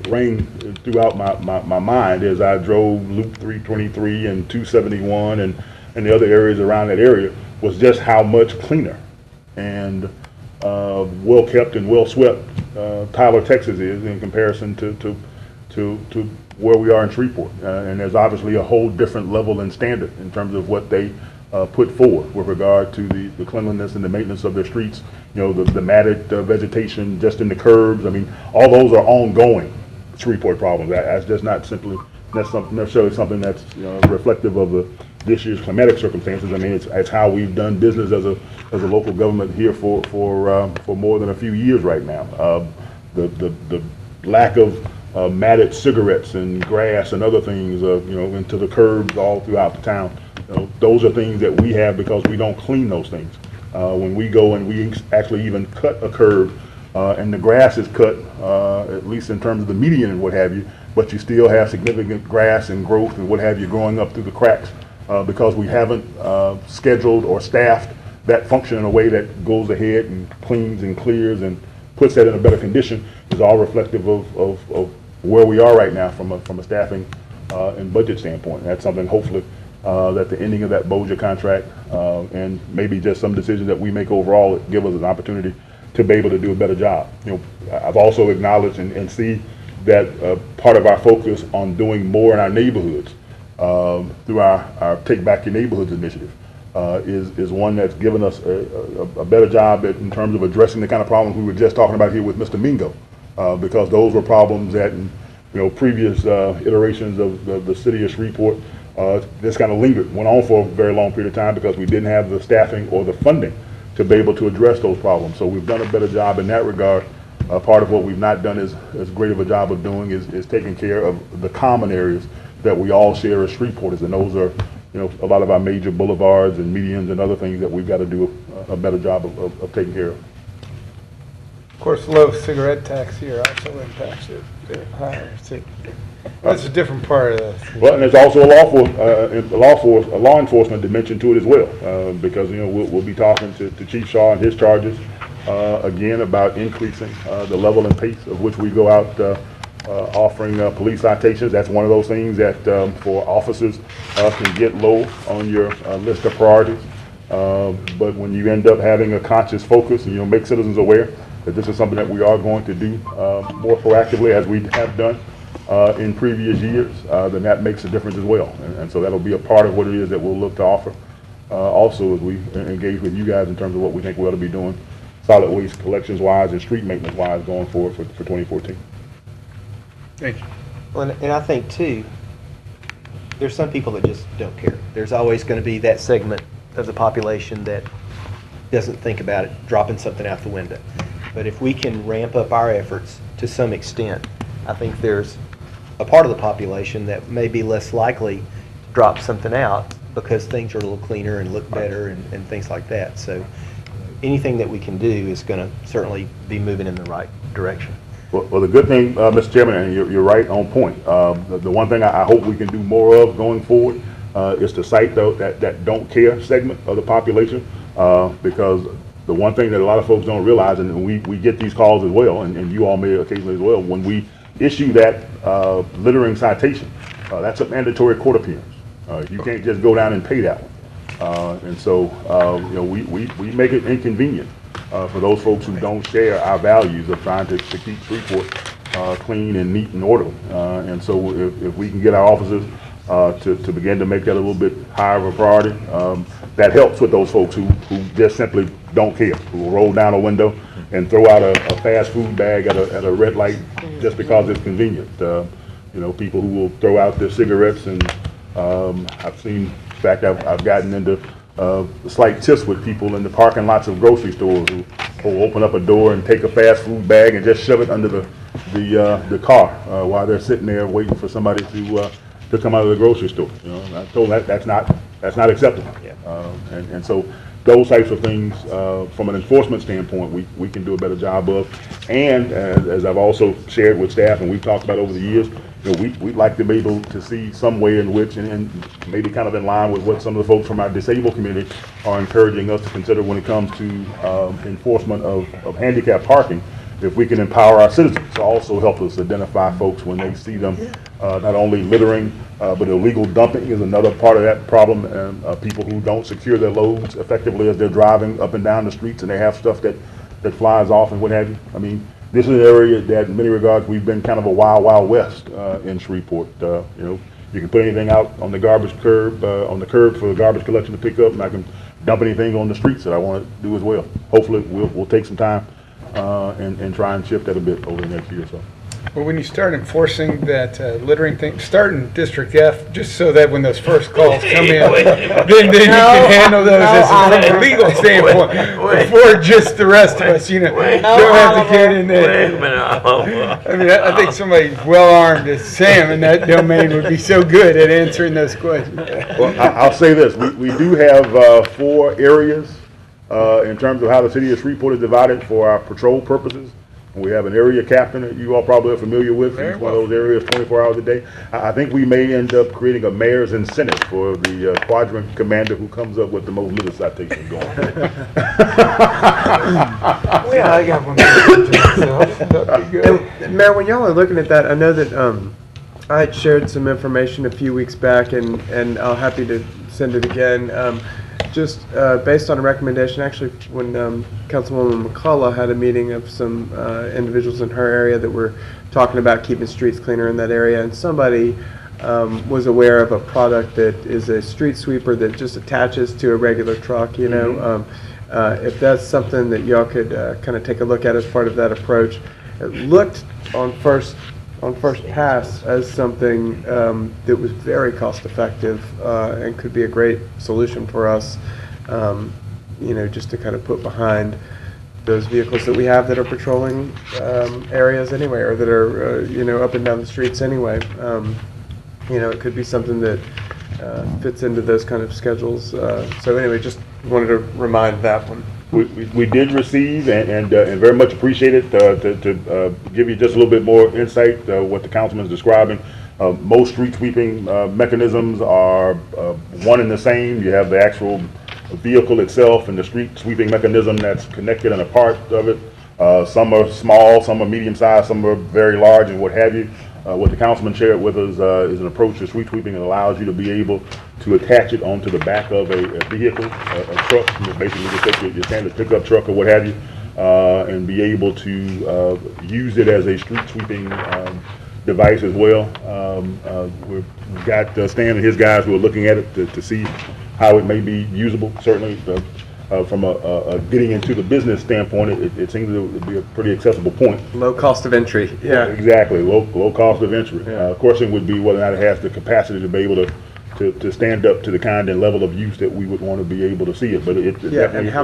rang throughout my mind as I drove Loop 323 and 271 and the other areas around that area was just how much cleaner and well kept and well swept Tyler, Texas is in comparison to where we are in Shreveport. And there's obviously a whole different level and standard in terms of what they put forward with regard to the cleanliness and the maintenance of their streets, you know, the matted vegetation just in the curbs. I mean, all those are ongoing Shreveport problems. That's just not simply necessarily something that's, you know, reflective of this year's climatic circumstances. I mean, it's how we've done business as a local government here for more than a few years right now. The lack of matted cigarettes and grass and other things, you know, into the curbs all throughout the town. You know, those are things that we have because we don't clean those things. When we go and we actually even cut a curb and the grass is cut, at least in terms of the median and what have you, but you still have significant grass and growth and what have you growing up through the cracks because we haven't scheduled or staffed that function in a way that goes ahead and cleans and clears and puts that in a better condition is all reflective of where we are right now from a staffing and budget standpoint. And that's something hopefully that the ending of that Bossier contract and maybe just some decisions that we make overall give us an opportunity to be able to do a better job. You know, I've also acknowledged and see that part of our focus on doing more in our neighborhoods through our Take Back Your Neighborhoods initiative is one that's given us a better job in terms of addressing the kind of problems we were just talking about here with Mr. Mingo, because those were problems that in, you know, previous iterations of the city of Shreveport this kind of lingered, went on for a very long period of time because we didn't have the staffing or the funding to be able to address those problems. So we've done a better job in that regard. Part of what we've not done as great of a job of doing is taking care of the common areas that we all share as Shreveporters, and those are, you know, a lot of our major boulevards and medians and other things that we've got to do a better job of taking care of. Of course, low cigarette tax here also impacts it. That's a different part of this. Well, and there's also a law enforcement dimension to it as well, because, you know, we'll be talking to Chief Shaw and his charges again about increasing the level and pace of which we go out offering police citations. That's one of those things that for officers can get low on your list of priorities. But when you end up having a conscious focus and, you know, make citizens aware that this is something that we are going to do more proactively as we have done in previous years, then that makes a difference as well. And so that'll be a part of what it is that we'll look to offer also as we engage with you guys in terms of what we think we ought to be doing solid waste collections wise and street maintenance wise going forward for 2014. Thank you. Well, and I think too, there's some people that just don't care. There's always going to be that segment of the population that doesn't think about it, dropping something out the window. But if we can ramp up our efforts to some extent, I think there's a part of the population that may be less likely to drop something out because things are a little cleaner and look better and things like that. So anything that we can do is going to certainly be moving in the right direction. Well, the good thing, Mr. Chairman, and you're right on point. The one thing I hope we can do more of going forward is to cite that don't care segment of the population, because the one thing that a lot of folks don't realize, and we get these calls as well, and you all may occasionally as well, when we issue that littering citation, that's a mandatory court appearance. You can't just go down and pay that one. And so, you know, we make it inconvenient for those folks who don't share our values of trying to keep Shreveport clean and neat and orderly. And so if we can get our officers to begin to make that a little bit higher of a priority, that helps with those folks who just simply don't care, who will roll down a window and throw out a fast food bag at a red light just because it's convenient. You know, people who will throw out their cigarettes, and I've seen, in fact, I've gotten into slight tiffs with people in the parking lots of grocery stores who will open up a door and take a fast food bag and just shove it under the car while they're sitting there waiting for somebody to come out of the grocery store. You know, and I told them that's not acceptable. And so those types of things, from an enforcement standpoint, we can do a better job of. And as I've also shared with staff, and we've talked about over the years, you know, we'd like to be able to see some way in which, and maybe kind of in line with what some of the folks from our disabled community are encouraging us to consider when it comes to enforcement of handicap parking, if we can empower our citizens to also help us identify folks when they see them, not only littering, but illegal dumping is another part of that problem. People who don't secure their loads effectively as they're driving up and down the streets, and they have stuff that flies off and what have you. I mean, this is an area that in many regards we've been kind of a wild, wild west in Shreveport. You know, you can put anything out on the garbage curb, on the curb for the garbage collection to pick up, and I can dump anything on the streets that I want to do as well. Hopefully we'll take some time and try and shift that a bit over the next year or so. Well, when you start enforcing that littering thing, start in District F, just so that when those first calls come in, then you can handle those from a legal standpoint, before just the rest of us, you know, don't have to get in there. I mean, I think somebody well-armed as Sam in that domain would be so good at answering those questions. Well, I'll say this, we do have 4 areas in terms of how the city of Shreveport is divided for our patrol purposes. We have an area captain that you all probably are familiar with. Each one of those areas 24 hours a day. I think we may end up creating a mayor's incentive for the quadrant commander who comes up with the most litter citations going. Yeah, I got one. That'd be good. Mayor, when y'all are looking at that, I know that I had shared some information a few weeks back, and I'm happy to send it again. Just based on a recommendation, actually, when Councilwoman McCullough had a meeting of some individuals in her area that were talking about keeping streets cleaner in that area, and somebody was aware of a product that is a street sweeper that just attaches to a regular truck, you know. If that's something that y'all could kind of take a look at as part of that approach. It looked on first pass as something that was very cost effective and could be a great solution for us, you know, just to kind of put behind those vehicles that we have that are patrolling areas anyway, or that are, you know, up and down the streets anyway. You know, it could be something that fits into those kind of schedules. So anyway, just wanted to remind that one. We did receive and very much appreciate it to give you just a little bit more insight what the councilman is describing. Most street sweeping mechanisms are one and the same. You have the actual vehicle itself and the street sweeping mechanism that's connected and a part of it. Some are small, some are medium sized, some are very large and what have you. What the councilman shared with us is an approach to street sweeping that allows you to be able to attach it onto the back of a vehicle, a truck. You basically just take your standard pickup truck or what have you, and be able to use it as a street sweeping device as well. We've got Stan and his guys who are looking at it to see how it may be usable. Certainly, from a getting into the business standpoint, it seems to be a pretty accessible point. Low cost of entry. Yeah, exactly. Low cost of entry. Of course, it would be whether or not it has the capacity to be able to stand up to the kind and level of use that we would want to be able to see it. But it and how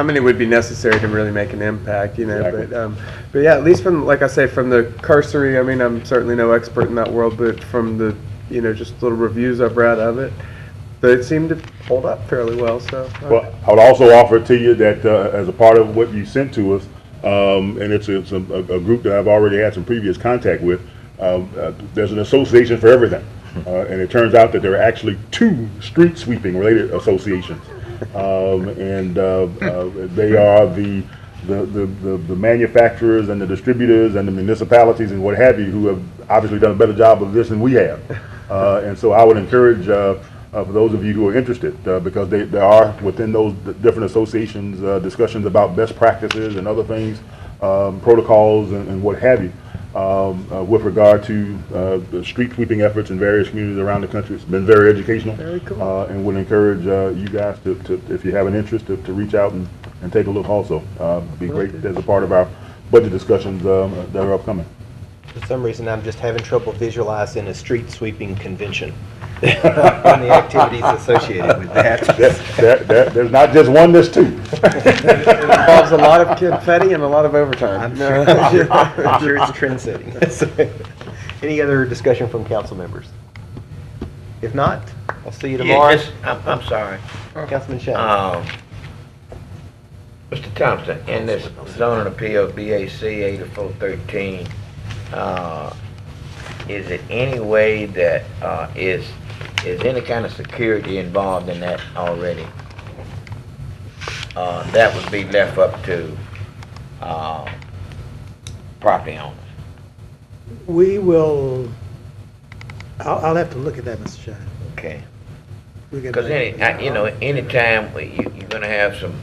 many would be necessary to really make an impact? You know, exactly. But yeah, at least from, like I say, from the cursory. I mean, I'm certainly no expert in that world, but from the, you know, just little reviews I've read of it, they seem to hold up fairly well. So, well, I would also offer to you that as a part of what you sent to us, and it's a group that I've already had some previous contact with. There's an association for everything, and it turns out that there are actually 2 street sweeping related associations, and they are the manufacturers and the distributors and the municipalities and what have you, who have obviously done a better job of this than we have. And so I would encourage for those of you who are interested, because there are within those different associations discussions about best practices and other things, protocols and what have you, with regard to the street sweeping efforts in various communities around the country. It's been very educational. Very cool. And would encourage you guys to, if you have an interest, to reach out and take a look also. Be great as a part of our budget discussions that are upcoming. For some reason, I'm just having trouble visualizing a street sweeping convention and the activities associated with that. There's not just one, there's two. It involves a lot of confetti and a lot of overtime. I'm sure it's trend setting. So, any other discussion from council members? If not, I'll see you tomorrow. I'm sorry. Councilman Shane. Mr. Thompson, in this zoning appeal, BAC 8413, is it any way that is any kind of security involved in that already? That would be left up to property owners. We will, I'll have to look at that, Mr. Shine. Okay. We'll get Because back. anytime you're gonna have some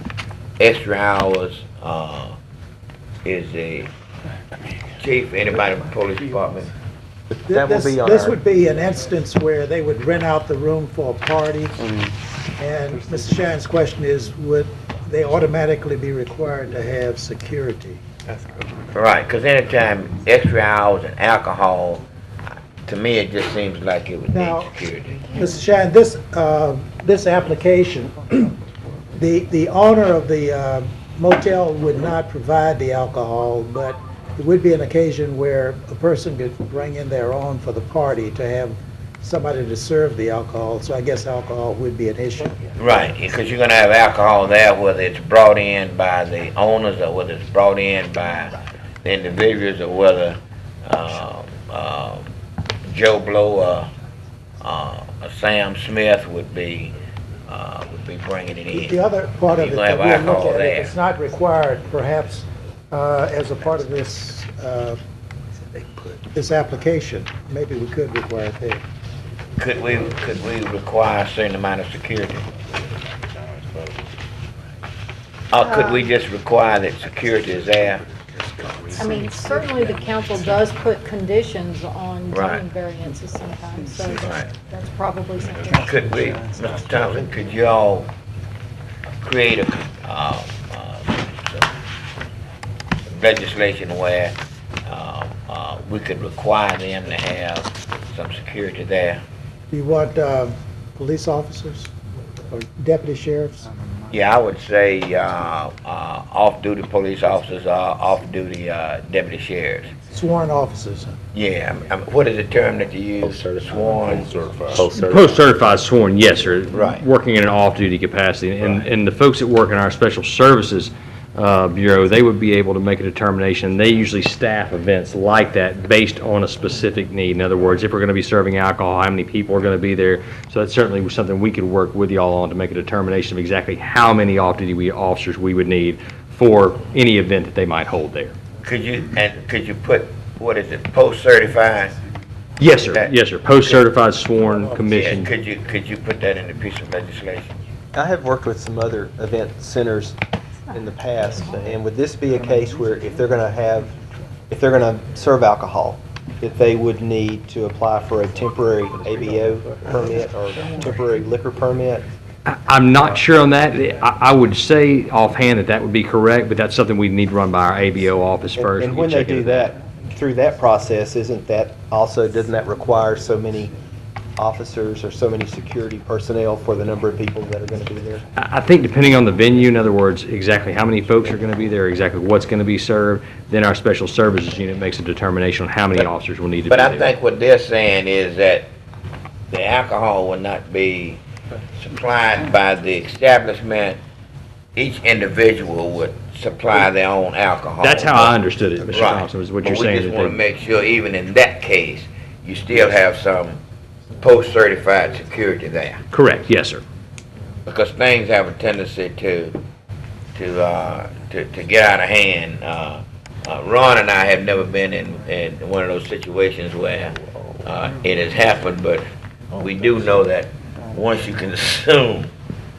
extra hours, is the chief, anybody from the police department? That will be on This our- would be an instance where they would rent out the room for a party. Mm-hmm. And Mr. Shine's question is, would they automatically be required to have security? Right, because anytime extra hours and alcohol, to me, it just seems like it would Now- need security. Mr. Shine, this application, the owner of the motel would not provide the alcohol, but it would be an occasion where a person could bring in their own for the party to have somebody to serve the alcohol, so I guess alcohol would be an issue. Right, because you're gonna have alcohol there, whether it's brought in by the owners or whether it's brought in by the individuals or whether Joe Blow or Sam Smith would be bringing it in. The other part of it You're gonna that have we'll look alcohol at, there. if it's not required, perhaps, as a part of this, this application, maybe we could require it there. Could we require a certain amount of security? Or could we just require that security is there? I mean, certainly the council does put conditions on Right. zoning variances sometimes, so Right. that's probably something. Could we, Mr. Thompson, could you all create a legislation where we could require them to have some security there? Do you want police officers or deputy sheriffs? Yeah, I would say off-duty police officers, off-duty deputy sheriffs. Sworn officers? Yeah, what is the term that you use? Sworn? Post-certified sworn, yes, sir. Right. Working in an off-duty capacity. And the folks that work in our Special Services Bureau, they would be able to make a determination. They usually staff events like that based on a specific need. In other words, if we're going to be serving alcohol, how many people are going to be there? So that's certainly something we could work with y'all on to make a determination of exactly how many off-duty officers we would need for any event that they might hold there. Could you put, what is it, post-certified? Yes, sir. Yes, sir. Post-certified sworn commission. Yeah, could you put that in the piece of legislation? I have worked with some other event centers in the past, and would this be a case where if they're going to serve alcohol, that they would need to apply for a temporary ABO permit or temporary liquor permit? I'm not sure on that. I would say offhand that would be correct, but that's something we need to run by our ABO office first. And We when can they check into do that, through that process, doesn't that require so many officers or so many security personnel for the number of people that are going to be there? I think depending on the venue, in other words, exactly how many folks are going to be there, exactly what's going to be served, then our special services unit makes a determination on how many officers will need to be But there. I think what they're saying is that the alcohol will not be supplied by the establishment. Each individual would supply their own alcohol. That's how I understood it, Mr. Right. Thompson, is what But you're saying. We just that want to they- make sure, even in that case, you still have some post-certified security there. Correct, yes, sir. Because things have a tendency to get out of hand. Ron and I have never been in one of those situations where it has happened, but we do know that once you consume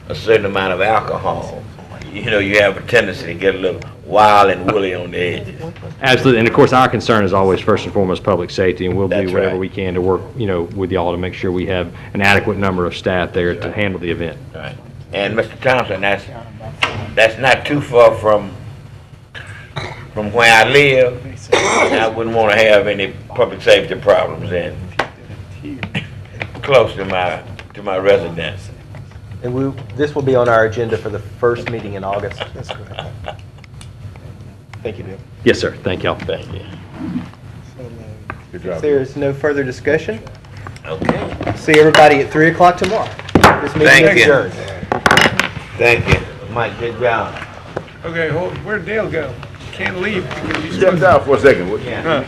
a certain amount of alcohol, you know, you have a tendency to get a little wild and woolly on the edges. Absolutely, and of course, our concern is always first and foremost public safety, and we'll do That's whatever right. we can to work, with y'all to make sure we have an adequate number of staff there to handle the event. Right. And Mr. Thompson, that's not too far from where I live. I wouldn't want to have any public safety problems in close to my residence. And this will be on our agenda for the first meeting in August. That's correct. Thank you, Bill. Yes, sir, thank y'all. Thank you. Good If job. there is no further discussion, Okay. see everybody at 3 o'clock tomorrow. This meeting Thank is you. adjourned. Thank you. Mike, good job. Okay, where'd Dale go? Can't leave because you Stepped out for a second. Yeah.